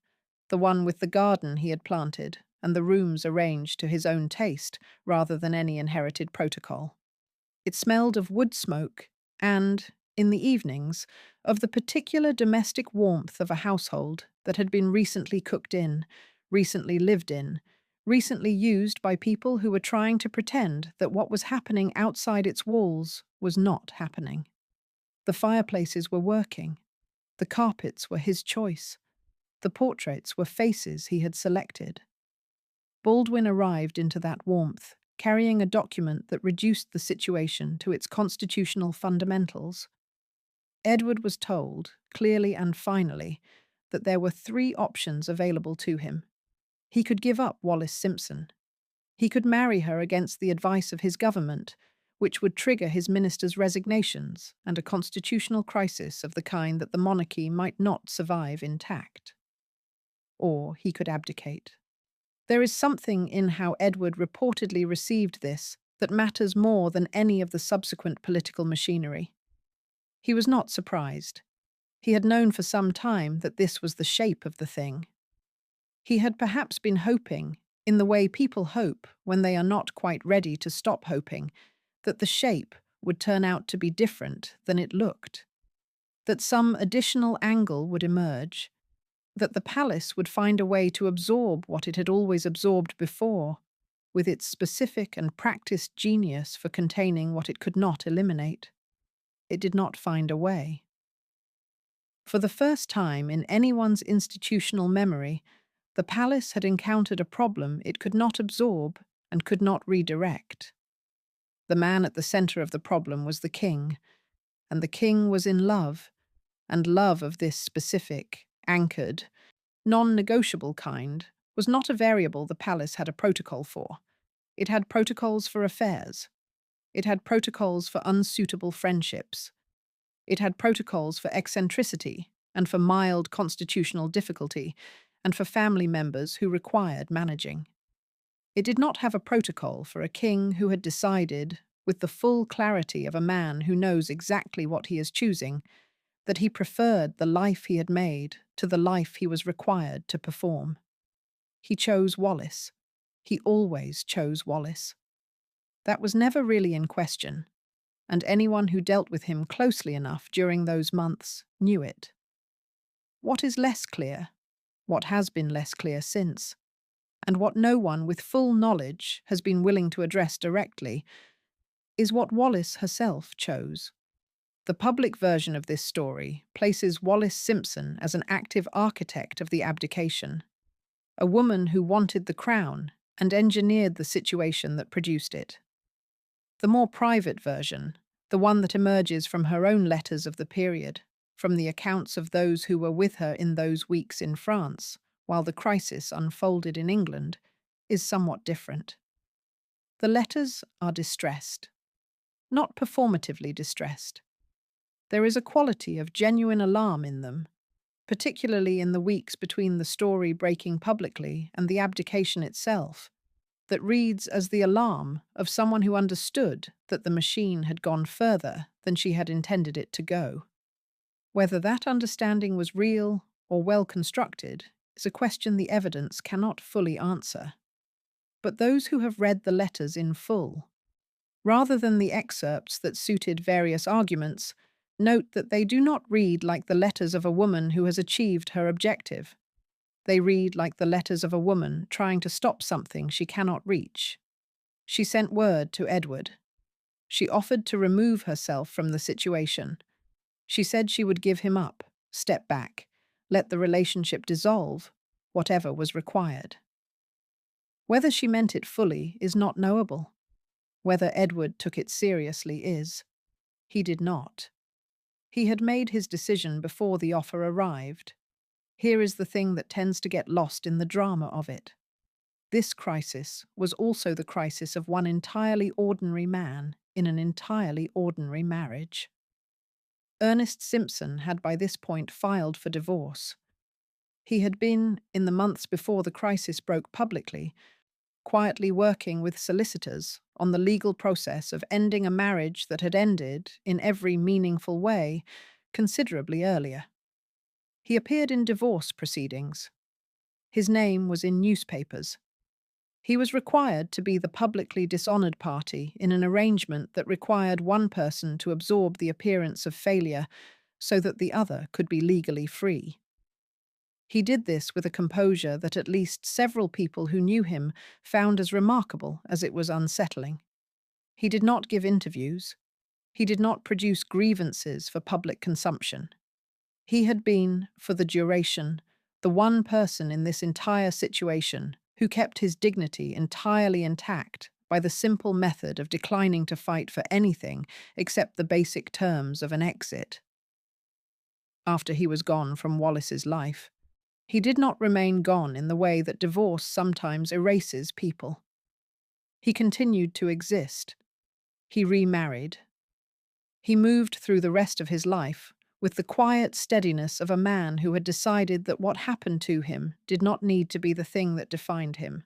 the one with the garden he had planted and the rooms arranged to his own taste rather than any inherited protocol. It smelled of wood smoke and, in the evenings, of the particular domestic warmth of a household that had been recently cooked in, recently lived in, recently used by people who were trying to pretend that what was happening outside its walls was not happening. The fireplaces were working. The carpets were his choice. The portraits were faces he had selected. Baldwin arrived into that warmth, carrying a document that reduced the situation to its constitutional fundamentals. Edward was told, clearly and finally, that there were three options available to him. He could give up Wallis Simpson. He could marry her against the advice of his government, which would trigger his ministers' resignations and a constitutional crisis of the kind that the monarchy might not survive intact. Or he could abdicate. There is something in how Edward reportedly received this that matters more than any of the subsequent political machinery. He was not surprised. He had known for some time that this was the shape of the thing. He had perhaps been hoping, in the way people hope when they are not quite ready to stop hoping, that the shape would turn out to be different than it looked, that some additional angle would emerge, that the palace would find a way to absorb what it had always absorbed before, with its specific and practiced genius for containing what it could not eliminate. It did not find a way. For the first time in anyone's institutional memory, the palace had encountered a problem it could not absorb and could not redirect. The man at the center of the problem was the king, and the king was in love, and love of this specific, anchored, non-negotiable kind was not a variable the palace had a protocol for. It had protocols for affairs. It had protocols for unsuitable friendships. It had protocols for eccentricity and for mild constitutional difficulty and for family members who required managing. It did not have a protocol for a king who had decided, with the full clarity of a man who knows exactly what he is choosing, that he preferred the life he had made to the life he was required to perform. He chose Wallis. He always chose Wallis. That was never really in question, and anyone who dealt with him closely enough during those months knew it. What is less clear, what has been less clear since, and what no one with full knowledge has been willing to address directly, is what Wallis herself chose. The public version of this story places Wallis Simpson as an active architect of the abdication, a woman who wanted the crown and engineered the situation that produced it. The more private version, the one that emerges from her own letters of the period, from the accounts of those who were with her in those weeks in France, while the crisis unfolded in England, is somewhat different. The letters are distressed, not performatively distressed. There is a quality of genuine alarm in them, particularly in the weeks between the story breaking publicly and the abdication itself, that reads as the alarm of someone who understood that the machine had gone further than she had intended it to go. Whether that understanding was real or well constructed is a question the evidence cannot fully answer. But those who have read the letters in full, rather than the excerpts that suited various arguments, note that they do not read like the letters of a woman who has achieved her objective. They read like the letters of a woman trying to stop something she cannot reach. She sent word to Edward. She offered to remove herself from the situation. She said she would give him up, step back, let the relationship dissolve, whatever was required. Whether she meant it fully is not knowable. Whether Edward took it seriously is. He did not. He had made his decision before the offer arrived. Here is the thing that tends to get lost in the drama of it. This crisis was also the crisis of one entirely ordinary man in an entirely ordinary marriage. Ernest Simpson had by this point filed for divorce. He had been, in the months before the crisis broke publicly, quietly working with solicitors on the legal process of ending a marriage that had ended, in every meaningful way, considerably earlier. He appeared in divorce proceedings. His name was in newspapers. He was required to be the publicly dishonored party in an arrangement that required one person to absorb the appearance of failure so that the other could be legally free. He did this with a composure that at least several people who knew him found as remarkable as it was unsettling. He did not give interviews. He did not produce grievances for public consumption. He had been, for the duration, the one person in this entire situation who kept his dignity entirely intact by the simple method of declining to fight for anything except the basic terms of an exit. After he was gone from Wallis's life, He did not remain gone in the way that divorce sometimes erases people. He continued to exist. He remarried. He moved through the rest of his life with the quiet steadiness of a man who had decided that what happened to him did not need to be the thing that defined him.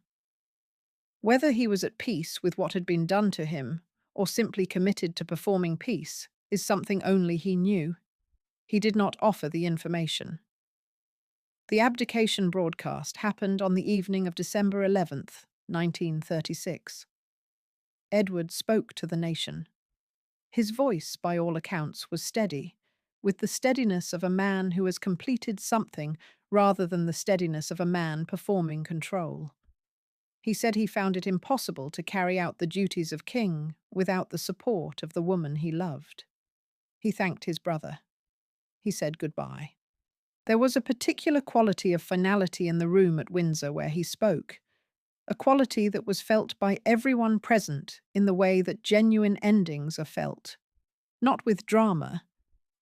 Whether he was at peace with what had been done to him or simply committed to performing peace is something only he knew. He did not offer the information. The abdication broadcast happened on the evening of December 11th, 1936. Edward spoke to the nation. His voice, by all accounts, was steady, with the steadiness of a man who has completed something rather than the steadiness of a man performing control. He said he found it impossible to carry out the duties of king without the support of the woman he loved. He thanked his brother. He said goodbye. There was a particular quality of finality in the room at Windsor where he spoke, a quality that was felt by everyone present in the way that genuine endings are felt, not with drama,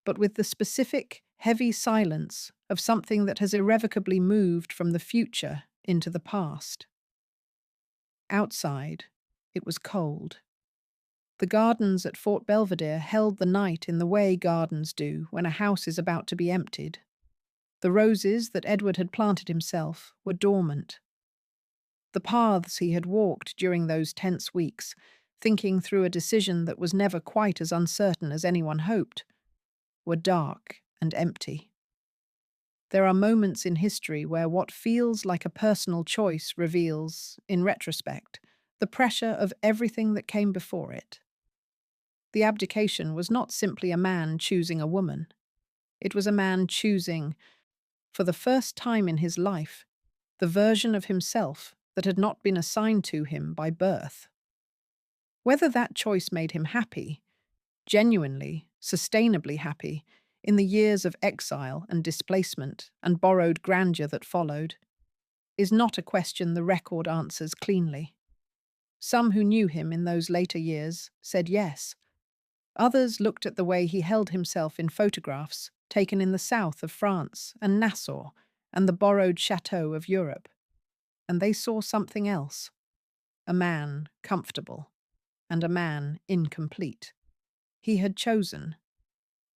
but with the specific, heavy silence of something that has irrevocably moved from the future into the past. Outside, it was cold. The gardens at Fort Belvedere held the night in the way gardens do when a house is about to be emptied. The roses that Edward had planted himself were dormant. The paths he had walked during those tense weeks, thinking through a decision that was never quite as uncertain as anyone hoped, were dark and empty. There are moments in history where what feels like a personal choice reveals, in retrospect, the pressure of everything that came before it. The abdication was not simply a man choosing a woman. It was a man choosing, for the first time in his life, the version of himself that had not been assigned to him by birth. Whether that choice made him happy, genuinely, sustainably happy, in the years of exile and displacement and borrowed grandeur that followed, is not a question the record answers cleanly. Some who knew him in those later years said yes. Others looked at the way he held himself in photographs taken in the south of France and Nassau and the borrowed chateau of Europe, and they saw something else. A man comfortable, and a man incomplete. He had chosen.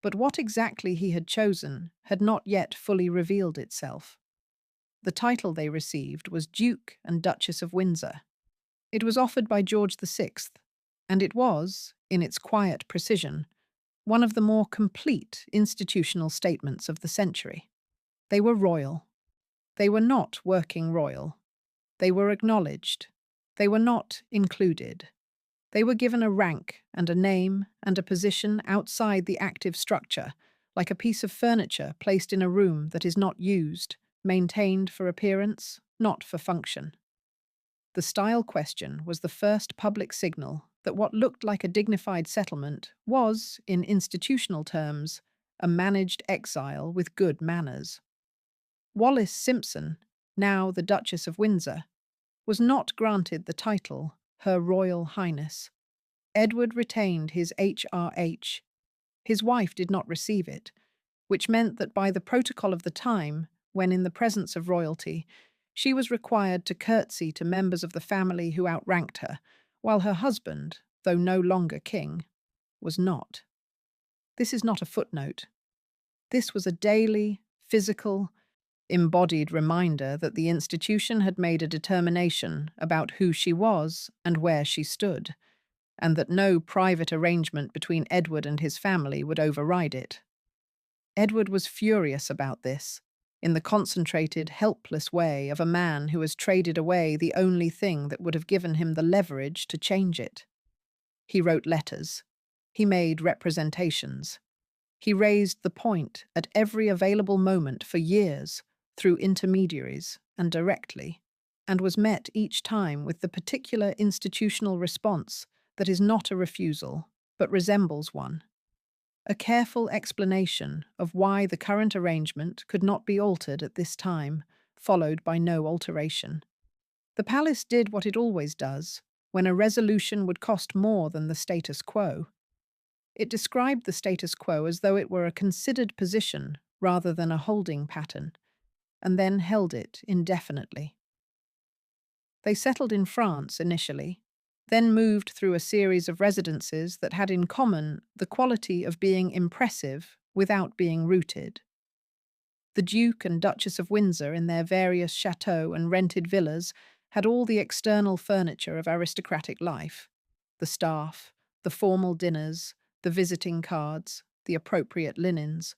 But what exactly he had chosen had not yet fully revealed itself. The title they received was Duke and Duchess of Windsor. It was offered by George VI, and it was, in its quiet precision, one of the more complete institutional statements of the century. They were royal. They were not working royal. They were acknowledged. They were not included. They were given a rank and a name and a position outside the active structure, like a piece of furniture placed in a room that is not used, maintained for appearance, not for function. The style question was the first public signal that what looked like a dignified settlement was, in institutional terms, a managed exile with good manners. Wallis Simpson, now the Duchess of Windsor, was not granted the title Her Royal Highness. Edward retained his HRH. His wife did not receive it, which meant that by the protocol of the time, when in the presence of royalty, she was required to curtsy to members of the family who outranked her, while her husband, though no longer king, was not. This is not a footnote. This was a daily, physical, embodied reminder that the institution had made a determination about who she was and where she stood, and that no private arrangement between Edward and his family would override it. Edward was furious about this, in the concentrated, helpless way of a man who has traded away the only thing that would have given him the leverage to change it. He wrote letters. He made representations. He raised the point at every available moment for years, through intermediaries and directly, and was met each time with the particular institutional response that is not a refusal, but resembles one. A careful explanation of why the current arrangement could not be altered at this time, followed by no alteration. The palace did what it always does, when a resolution would cost more than the status quo. It described the status quo as though it were a considered position rather than a holding pattern. and then held it indefinitely. They settled in France initially, then moved through a series of residences that had in common the quality of being impressive without being rooted. The Duke and Duchess of Windsor, in their various chateaux and rented villas, had all the external furniture of aristocratic life: the staff, the formal dinners, the visiting cards, the appropriate linens,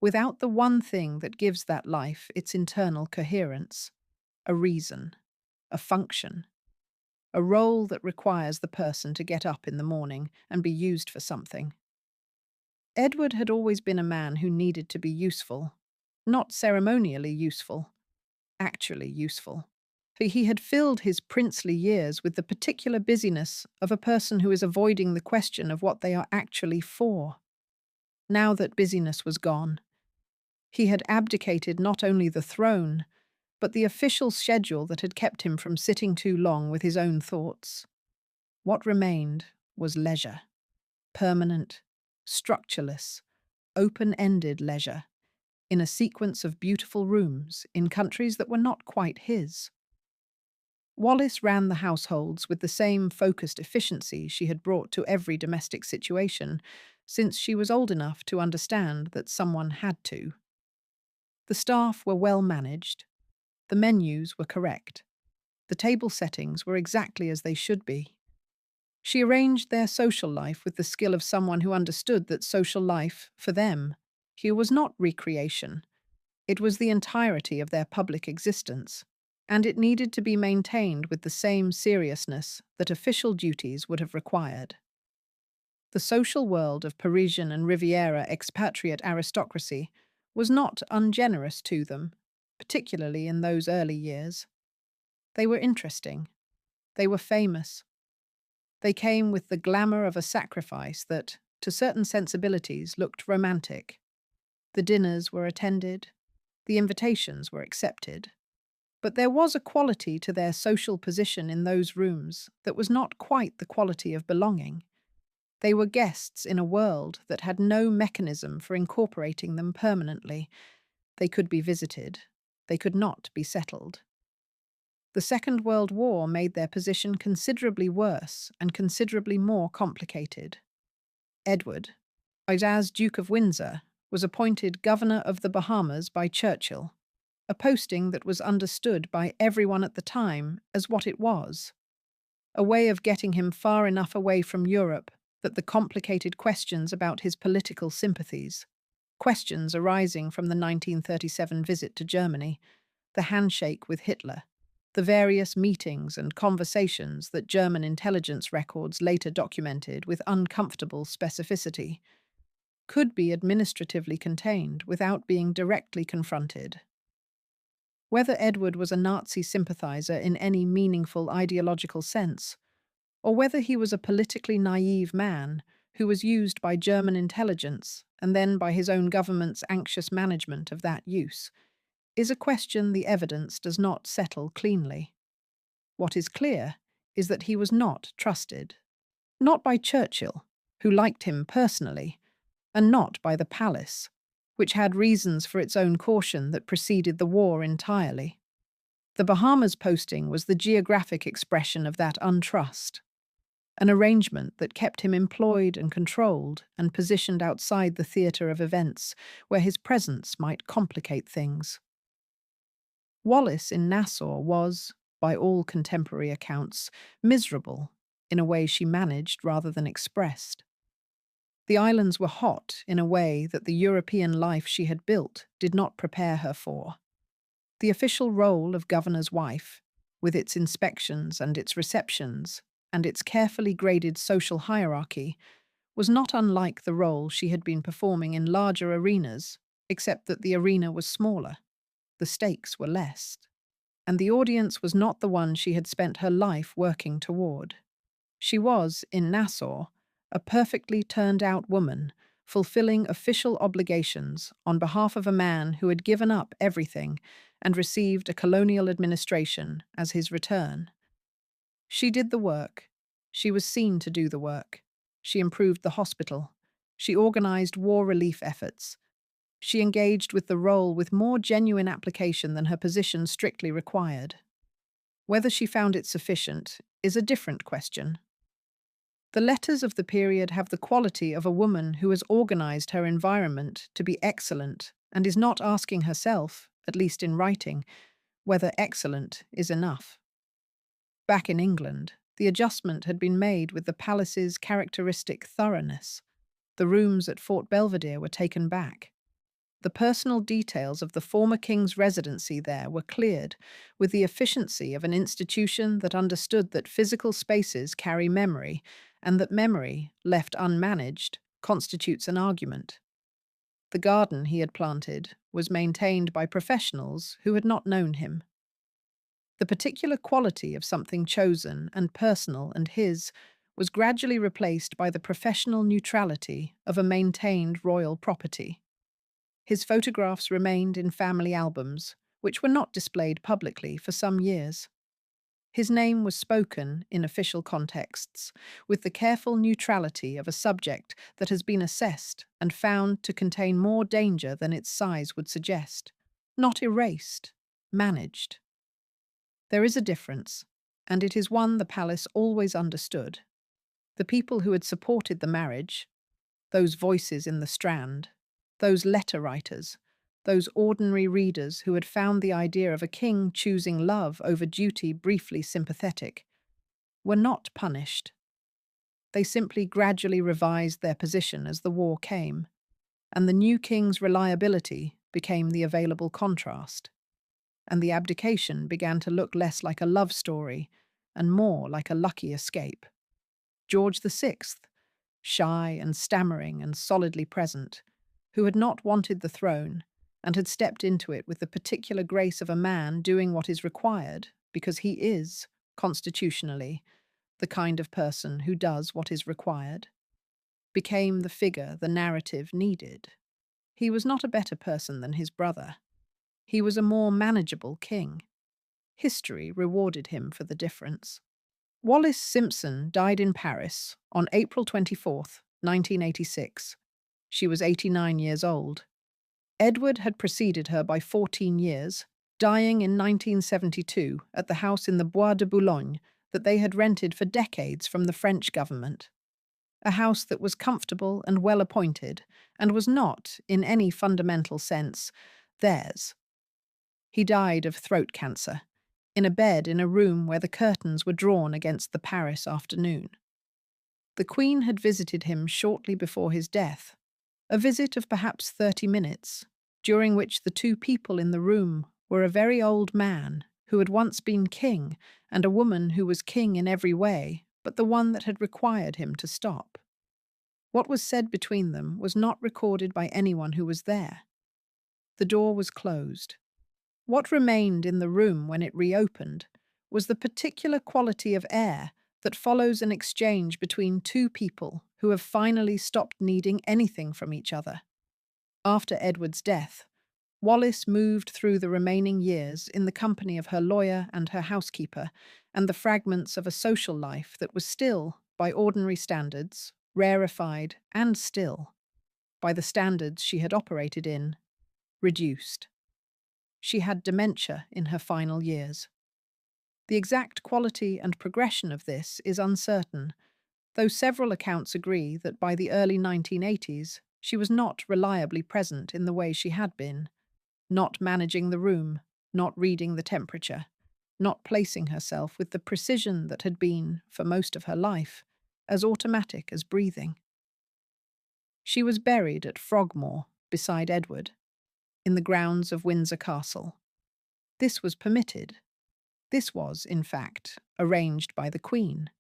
without the one thing that gives that life its internal coherence: a reason, a function, a role that requires the person to get up in the morning and be used for something. Edward had always been a man who needed to be useful, not ceremonially useful, actually useful. For he had filled his princely years with the particular busyness of a person who is avoiding the question of what they are actually for. Now that busyness was gone, he had abdicated not only the throne, but the official schedule that had kept him from sitting too long with his own thoughts. What remained was leisure. Permanent, structureless, open-ended leisure, in a sequence of beautiful rooms in countries that were not quite his. Wallis ran the households with the same focused efficiency she had brought to every domestic situation, since she was old enough to understand that someone had to. The staff were well managed, the menus were correct, the table settings were exactly as they should be. She arranged their social life with the skill of someone who understood that social life, for them, here was not recreation. It was the entirety of their public existence, and it needed to be maintained with the same seriousness that official duties would have required. The social world of Parisian and Riviera expatriate aristocracy was not ungenerous to them, particularly in those early years. They were interesting. They were famous. They came with the glamour of a sacrifice that, to certain sensibilities, looked romantic. The dinners were attended, the invitations were accepted. But there was a quality to their social position in those rooms that was not quite the quality of belonging. They were guests in a world that had no mechanism for incorporating them permanently. They could be visited. They could not be settled. The Second World War made their position considerably worse and considerably more complicated. Edward, as Duke of Windsor, was appointed Governor of the Bahamas by Churchill, a posting that was understood by everyone at the time as what it was: a way of getting him far enough away from Europe that the complicated questions about his political sympathies, questions arising from the 1937 visit to Germany, the handshake with Hitler, the various meetings and conversations that German intelligence records later documented with uncomfortable specificity, could be administratively contained without being directly confronted. Whether Edward was a Nazi sympathizer in any meaningful ideological sense, or whether he was a politically naive man who was used by German intelligence and then by his own government's anxious management of that use, is a question the evidence does not settle cleanly. What is clear is that he was not trusted. Not by Churchill, who liked him personally, and not by the palace, which had reasons for its own caution that preceded the war entirely. The Bahamas posting was the geographic expression of that untrust, an arrangement that kept him employed and controlled and positioned outside the theatre of events where his presence might complicate things. Wallis in Nassau was, by all contemporary accounts, miserable in a way she managed rather than expressed. The islands were hot in a way that the European life she had built did not prepare her for. The official role of governor's wife, with its inspections and its receptions, and its carefully graded social hierarchy, was not unlike the role she had been performing in larger arenas, except that the arena was smaller, the stakes were less, and the audience was not the one she had spent her life working toward. She was, in Nassau, a perfectly turned-out woman, fulfilling official obligations on behalf of a man who had given up everything and received a colonial administration as his return. She did the work. She was seen to do the work. She improved the hospital. She organized war relief efforts. She engaged with the role with more genuine application than her position strictly required. Whether she found it sufficient is a different question. The letters of the period have the quality of a woman who has organized her environment to be excellent and is not asking herself, at least in writing, whether excellent is enough. Back in England, the adjustment had been made with the palace's characteristic thoroughness. The rooms at Fort Belvedere were taken back. The personal details of the former king's residency there were cleared with the efficiency of an institution that understood that physical spaces carry memory and that memory, left unmanaged, constitutes an argument. The garden he had planted was maintained by professionals who had not known him. The particular quality of something chosen and personal and his was gradually replaced by the professional neutrality of a maintained royal property. His photographs remained in family albums, which were not displayed publicly for some years. His name was spoken in official contexts, with the careful neutrality of a subject that has been assessed and found to contain more danger than its size would suggest. Not erased, managed. There is a difference, and it is one the palace always understood. The people who had supported the marriage, those voices in the Strand, those letter writers, those ordinary readers who had found the idea of a king choosing love over duty briefly sympathetic, were not punished. They simply gradually revised their position as the war came, and the new king's reliability became the available contrast, and the abdication began to look less like a love story and more like a lucky escape. George VI, shy and stammering and solidly present, who had not wanted the throne and had stepped into it with the particular grace of a man doing what is required because he is, constitutionally, the kind of person who does what is required, became the figure the narrative needed. He was not a better person than his brother. He was a more manageable king. History rewarded him for the difference. Wallis Simpson died in Paris on April 24th, 1986. She was 89 years old. Edward had preceded her by 14 years, dying in 1972 at the house in the Bois de Boulogne that they had rented for decades from the French government. A house that was comfortable and well appointed, and was not, in any fundamental sense, theirs. He died of throat cancer, in a bed in a room where the curtains were drawn against the Paris afternoon. The Queen had visited him shortly before his death, a visit of perhaps 30 minutes, during which the two people in the room were a very old man who had once been king and a woman who was king in every way, but the one that had required him to stop. What was said between them was not recorded by anyone who was there. The door was closed. What remained in the room when it reopened was the particular quality of air that follows an exchange between two people who have finally stopped needing anything from each other. After Edward's death, Wallis moved through the remaining years in the company of her lawyer and her housekeeper and the fragments of a social life that was still, by ordinary standards, rarefied and still, by the standards she had operated in, reduced. She had dementia in her final years. The exact quality and progression of this is uncertain, though several accounts agree that by the early 1980s she was not reliably present in the way she had been, not managing the room, not reading the temperature, not placing herself with the precision that had been, for most of her life, as automatic as breathing. She was buried at Frogmore, beside Edward, in the grounds of Windsor Castle. This was permitted. This was, in fact, arranged by the Queen,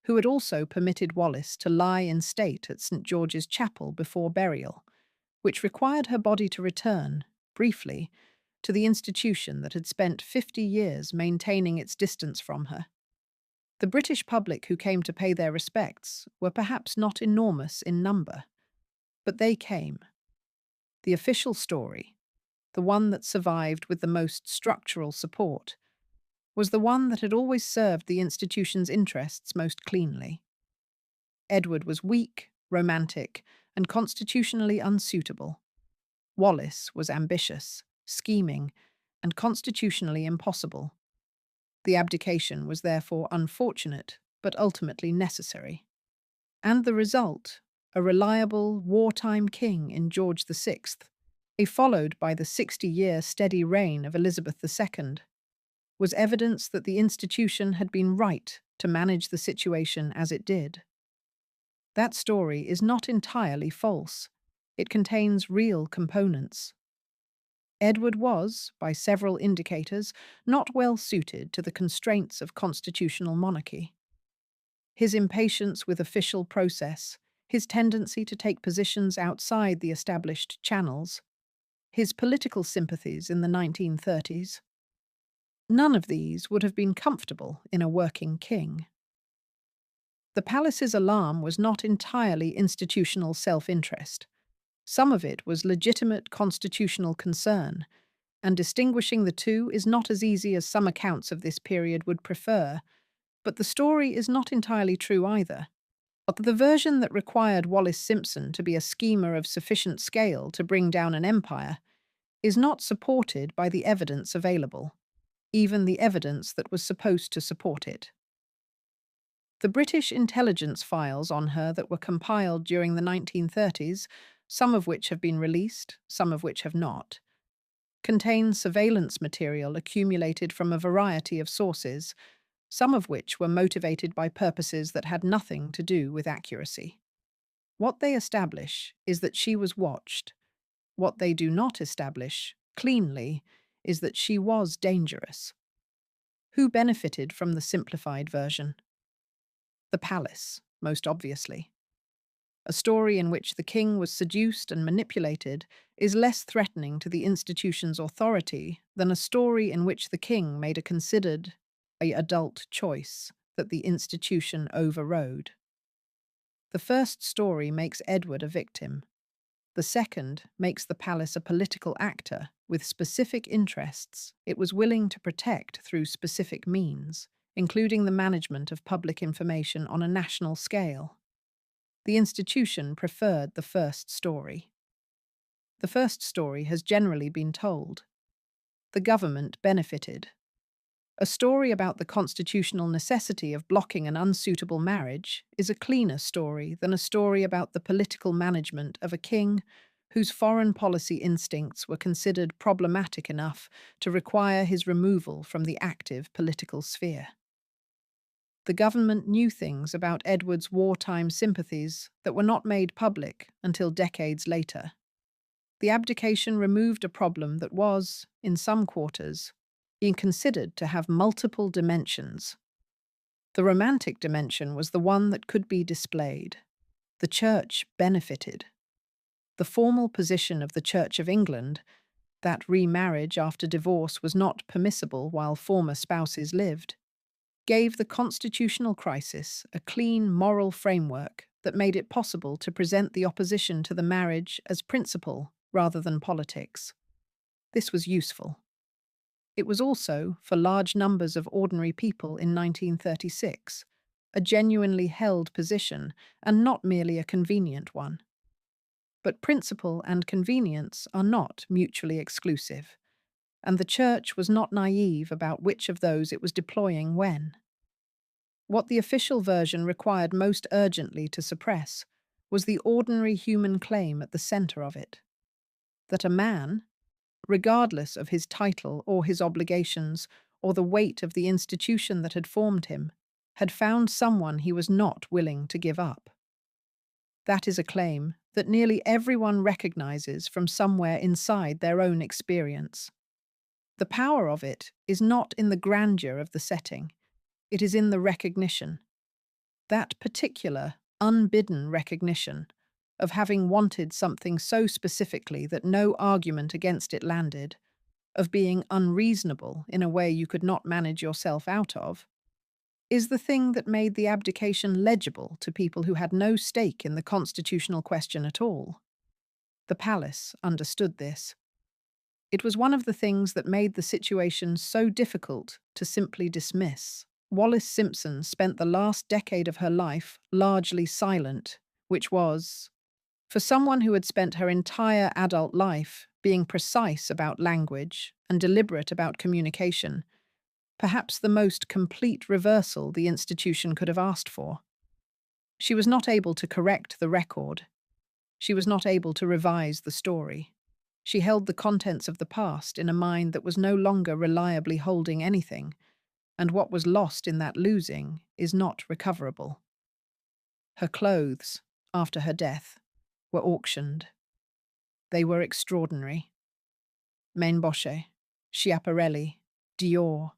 who had also permitted Wallis to lie in state at St. George's Chapel before burial, which required her body to return, briefly, to the institution that had spent 50 years maintaining its distance from her. The British public who came to pay their respects were perhaps not enormous in number, but they came. The official story, the one that survived with the most structural support, was the one that had always served the institution's interests most cleanly. Edward was weak, romantic, and constitutionally unsuitable. Wallis was ambitious, scheming, and constitutionally impossible. The abdication was therefore unfortunate, but ultimately necessary. And the result, a reliable, wartime king in George VI, followed by the 60-year steady reign of Elizabeth II, was evidence that the institution had been right to manage the situation as it did. That story is not entirely false. It contains real components. Edward was, by several indicators, not well suited to the constraints of constitutional monarchy. His impatience with official process, his tendency to take positions outside the established channels, his political sympathies in the 1930s, none of these would have been comfortable in a working king. The palace's alarm was not entirely institutional self-interest. Some of it was legitimate constitutional concern, and distinguishing the two is not as easy as some accounts of this period would prefer. But the story is not entirely true either. The version that required Wallis Simpson to be a schemer of sufficient scale to bring down an empire is not supported by the evidence available, even the evidence that was supposed to support it. The British intelligence files on her that were compiled during the 1930s, some of which have been released, some of which have not, contain surveillance material accumulated from a variety of sources, some of which were motivated by purposes that had nothing to do with accuracy. What they establish is that she was watched. What they do not establish, cleanly, is that she was dangerous. Who benefited from the simplified version? The palace, most obviously. A story in which the king was seduced and manipulated is less threatening to the institution's authority than a story in which the king made a considered, adult choice that the institution overrode. The first story makes Edward a victim. The second makes the palace a political actor with specific interests it was willing to protect through specific means, including the management of public information on a national scale. The institution preferred the first story. The first story has generally been told. The government benefited. A story about the constitutional necessity of blocking an unsuitable marriage is a cleaner story than a story about the political management of a king whose foreign policy instincts were considered problematic enough to require his removal from the active political sphere. The government knew things about Edward's wartime sympathies that were not made public until decades later. The abdication removed a problem that was, in some quarters, being considered to have multiple dimensions. The romantic dimension was the one that could be displayed. The Church benefited. The formal position of the Church of England, that remarriage after divorce was not permissible while former spouses lived, gave the constitutional crisis a clean moral framework that made it possible to present the opposition to the marriage as principle rather than politics. This was useful. It was also, for large numbers of ordinary people in 1936, a genuinely held position and not merely a convenient one. But principle and convenience are not mutually exclusive, and the Church was not naive about which of those it was deploying when. What the official version required most urgently to suppress was the ordinary human claim at the center of it, that a man, regardless of his title or his obligations or the weight of the institution that had formed him, had found someone he was not willing to give up. That is a claim that nearly everyone recognizes from somewhere inside their own experience. The power of it is not in the grandeur of the setting, it is in the recognition. That particular, unbidden recognition of having wanted something so specifically that no argument against it landed, of being unreasonable in a way you could not manage yourself out of, is the thing that made the abdication legible to people who had no stake in the constitutional question at all. The palace understood this. It was one of the things that made the situation so difficult to simply dismiss. Wallis Simpson spent the last decade of her life largely silent, which was, for someone who had spent her entire adult life being precise about language and deliberate about communication, perhaps the most complete reversal the institution could have asked for. She was not able to correct the record. She was not able to revise the story. She held the contents of the past in a mind that was no longer reliably holding anything, and what was lost in that losing is not recoverable. Her clothes, after her death, were auctioned. They were extraordinary. Mainboche, Schiaparelli, Dior,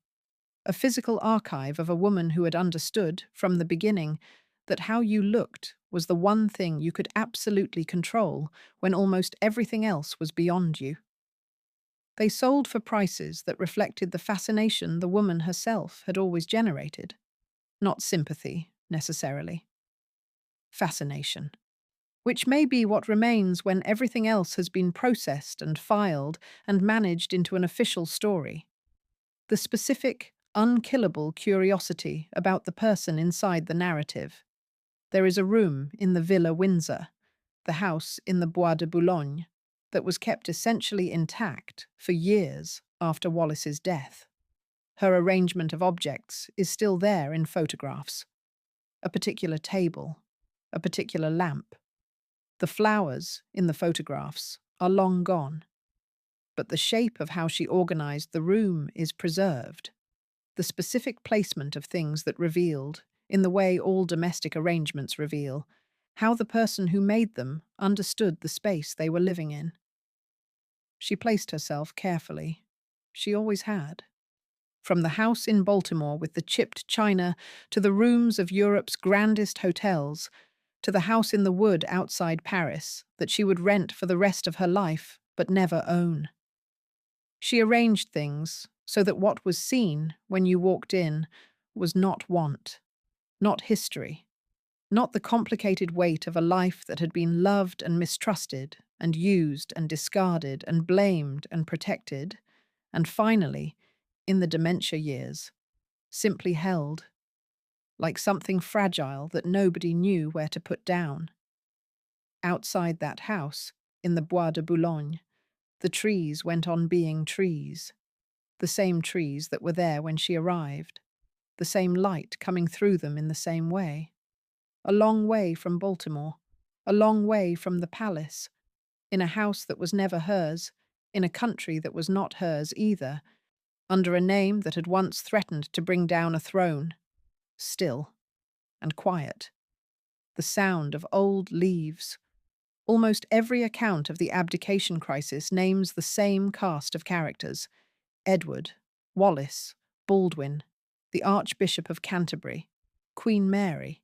a physical archive of a woman who had understood, from the beginning, that how you looked was the one thing you could absolutely control when almost everything else was beyond you. They sold for prices that reflected the fascination the woman herself had always generated. Not sympathy, necessarily. Fascination. Which may be what remains when everything else has been processed and filed and managed into an official story. The specific, unkillable curiosity about the person inside the narrative. There is a room in the Villa Windsor, the house in the Bois de Boulogne, that was kept essentially intact for years after Wallis's death. Her arrangement of objects is still there in photographs. A particular table, a particular lamp. The flowers in the photographs are long gone, but the shape of how she organized the room is preserved. The specific placement of things that revealed, in the way all domestic arrangements reveal, how the person who made them understood the space they were living in. She placed herself carefully. She always had. From the house in Baltimore with the chipped china to the rooms of Europe's grandest hotels, to the house in the wood outside Paris that she would rent for the rest of her life but never own. She arranged things so that what was seen when you walked in was not want, not history, not the complicated weight of a life that had been loved and mistrusted and used and discarded and blamed and protected, and finally, in the dementia years, simply held, like something fragile that nobody knew where to put down. Outside that house, in the Bois de Boulogne, the trees went on being trees, the same trees that were there when she arrived, the same light coming through them in the same way. A long way from Baltimore, a long way from the palace, in a house that was never hers, in a country that was not hers either, under a name that had once threatened to bring down a throne, still and quiet. The sound of old leaves. Almost every account of the abdication crisis names the same cast of characters: Edward, Wallis, Baldwin, the Archbishop of Canterbury, Queen Mary.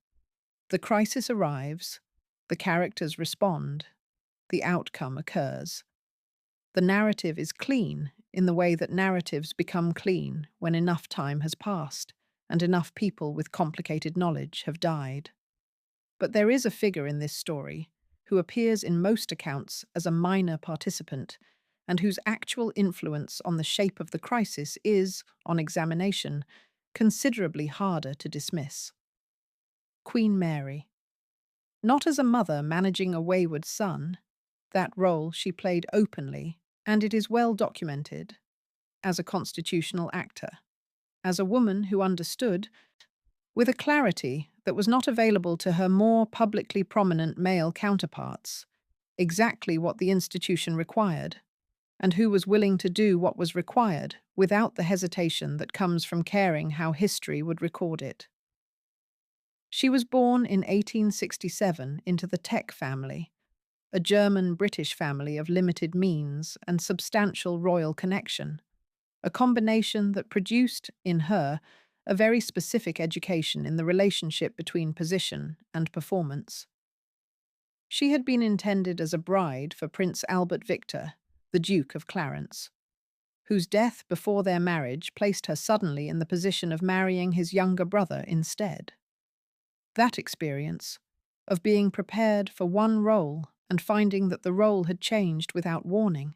The crisis arrives, the characters respond, the outcome occurs. The narrative is clean in the way that narratives become clean when enough time has passed and enough people with complicated knowledge have died. But there is a figure in this story who appears in most accounts as a minor participant and whose actual influence on the shape of the crisis is, on examination, considerably harder to dismiss. Queen Mary. Not as a mother managing a wayward son, that role she played openly, and it is well documented, as a constitutional actor, as a woman who understood, with a clarity that was not available to her more publicly prominent male counterparts, exactly what the institution required, and who was willing to do what was required without the hesitation that comes from caring how history would record it. She was born in 1867 into the Tech family, a German-British family of limited means and substantial royal connection, a combination that produced, in her, a very specific education in the relationship between position and performance. She had been intended as a bride for Prince Albert Victor, the Duke of Clarence, whose death before their marriage placed her suddenly in the position of marrying his younger brother instead. That experience, of being prepared for one role and finding that the role had changed without warning,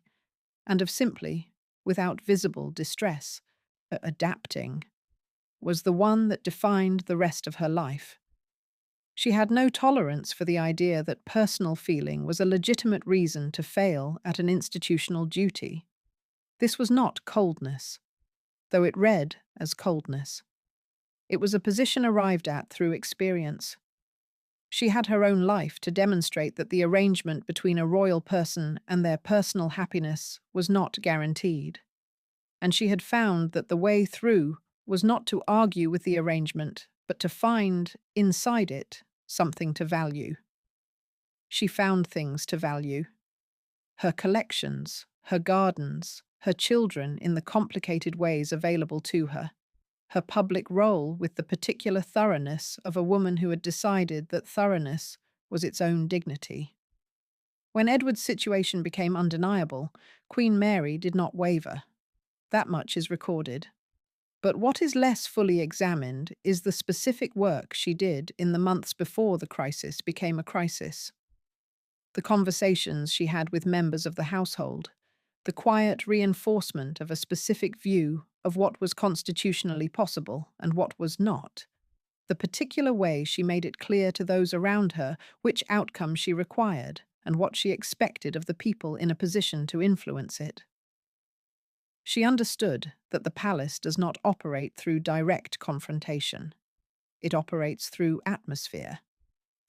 and of simply, without visible distress, adapting, was the one that defined the rest of her life. She had no tolerance for the idea that personal feeling was a legitimate reason to fail at an institutional duty. This was not coldness, though it read as coldness. It was a position arrived at through experience. She had her own life to demonstrate that the arrangement between a royal person and their personal happiness was not guaranteed. And she had found that the way through was not to argue with the arrangement, but to find, inside it, something to value. She found things to value. Her collections, her gardens, her children in the complicated ways available to her, her public role with the particular thoroughness of a woman who had decided that thoroughness was its own dignity. When Edward's situation became undeniable, Queen Mary did not waver. That much is recorded. But what is less fully examined is the specific work she did in the months before the crisis became a crisis. The conversations she had with members of the household, the quiet reinforcement of a specific view of what was constitutionally possible and what was not, the particular way she made it clear to those around her which outcome she required and what she expected of the people in a position to influence it. She understood that the palace does not operate through direct confrontation. It operates through atmosphere,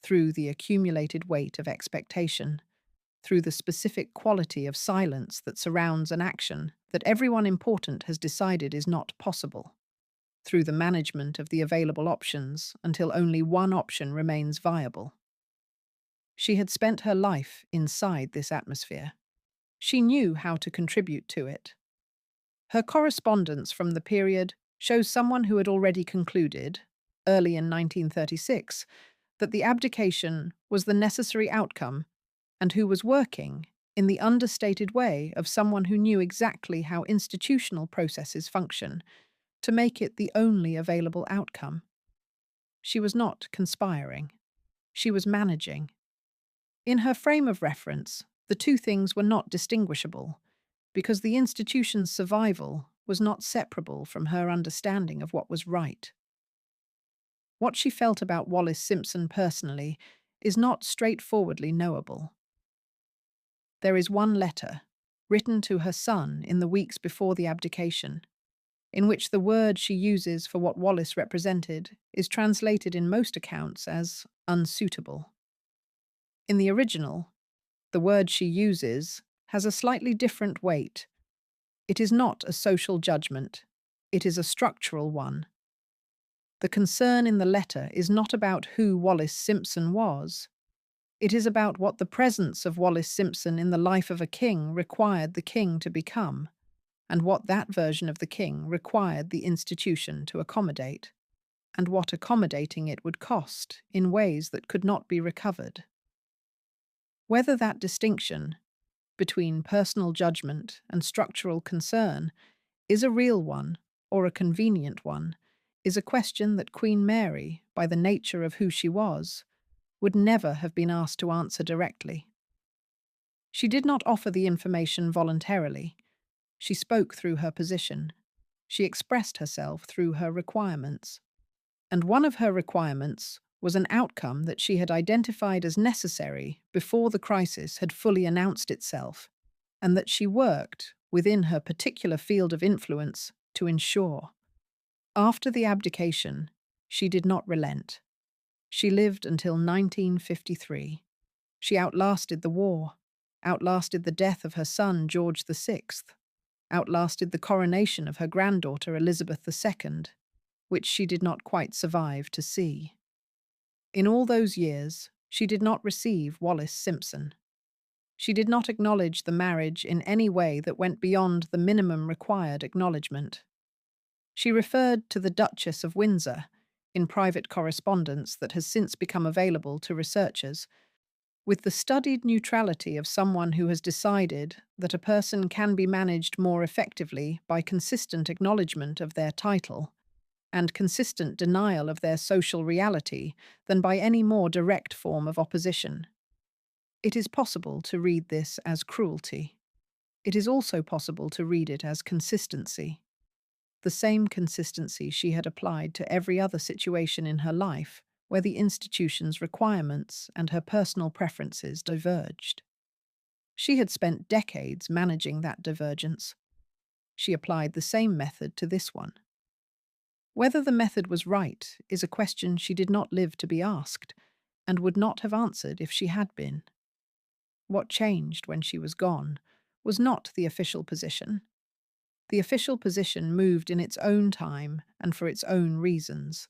through the accumulated weight of expectation, through the specific quality of silence that surrounds an action that everyone important has decided is not possible, through the management of the available options until only one option remains viable. She had spent her life inside this atmosphere. She knew how to contribute to it. Her correspondence from the period shows someone who had already concluded, early in 1936, that the abdication was the necessary outcome and who was working in the understated way of someone who knew exactly how institutional processes function to make it the only available outcome. She was not conspiring. She was managing. In her frame of reference, the two things were not distinguishable, because the institution's survival was not separable from her understanding of what was right. What she felt about Wallis Simpson personally is not straightforwardly knowable. There is one letter, written to her son in the weeks before the abdication, in which the word she uses for what Wallis represented is translated in most accounts as unsuitable. In the original, the word she uses has a slightly different weight. It is not a social judgment, it is a structural one. The concern in the letter is not about who Wallis Simpson was. It is about what the presence of Wallis Simpson in the life of a king required the king to become, and what that version of the king required the institution to accommodate, and what accommodating it would cost in ways that could not be recovered. Whether that distinction between personal judgment and structural concern is a real one or a convenient one is a question that Queen Mary, by the nature of who she was, would never have been asked to answer directly. She did not offer the information voluntarily. She spoke through her position. She expressed herself through her requirements. And one of her requirements was an outcome that she had identified as necessary before the crisis had fully announced itself, and that she worked, within her particular field of influence, to ensure. After the abdication, she did not relent. She lived until 1953. She outlasted the war, outlasted the death of her son George VI, outlasted the coronation of her granddaughter Elizabeth II, which she did not quite survive to see. In all those years, she did not receive Wallis Simpson. She did not acknowledge the marriage in any way that went beyond the minimum required acknowledgement. She referred to the Duchess of Windsor in private correspondence that has since become available to researchers, with the studied neutrality of someone who has decided that a person can be managed more effectively by consistent acknowledgement of their title and consistent denial of their social reality than by any more direct form of opposition. It is possible to read this as cruelty. It is also possible to read it as consistency. The same consistency she had applied to every other situation in her life where the institution's requirements and her personal preferences diverged. She had spent decades managing that divergence. She applied the same method to this one. Whether the method was right is a question she did not live to be asked, and would not have answered if she had been. What changed when she was gone was not the official position. The official position moved in its own time and for its own reasons.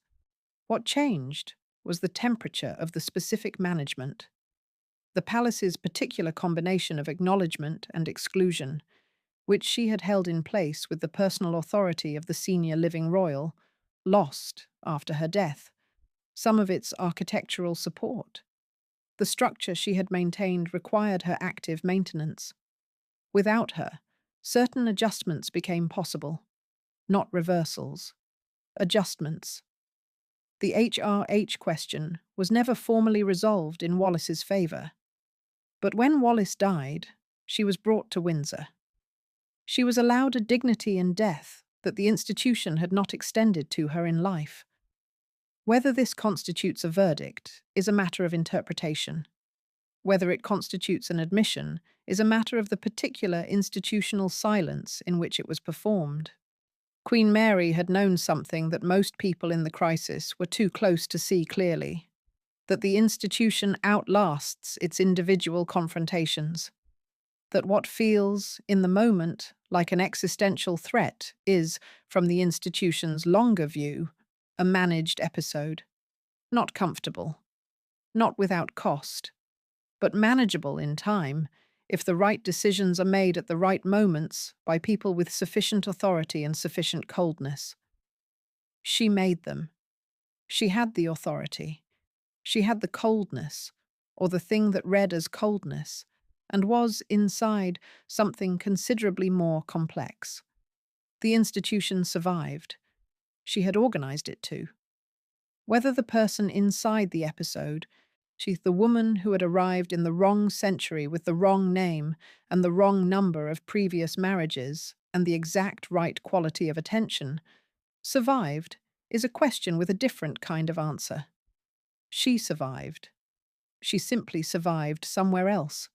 What changed was the temperature of the specific management. The palace's particular combination of acknowledgement and exclusion, which she had held in place with the personal authority of the senior living royal, lost, after her death, some of its architectural support. The structure she had maintained required her active maintenance. Without her, certain adjustments became possible, not reversals. Adjustments. The HRH question was never formally resolved in Wallis's favour. But when Wallis died, she was brought to Windsor. She was allowed a dignity in death that the institution had not extended to her in life. Whether this constitutes a verdict is a matter of interpretation. Whether it constitutes an admission is a matter of the particular institutional silence in which it was performed. Queen Mary had known something that most people in the crisis were too close to see clearly, that the institution outlasts its individual confrontations, that what feels, in the moment, like an existential threat is, from the institution's longer view, a managed episode, not comfortable, not without cost, but manageable in time if the right decisions are made at the right moments by people with sufficient authority and sufficient coldness. She made them. She had the authority. She had the coldness, or the thing that read as coldness, and was, inside, something considerably more complex. The institution survived. She had organized it to. Whether the person inside the episode, the woman who had arrived in the wrong century with the wrong name and the wrong number of previous marriages and the exact right quality of attention, survived, is a question with a different kind of answer. She survived. She simply survived somewhere else.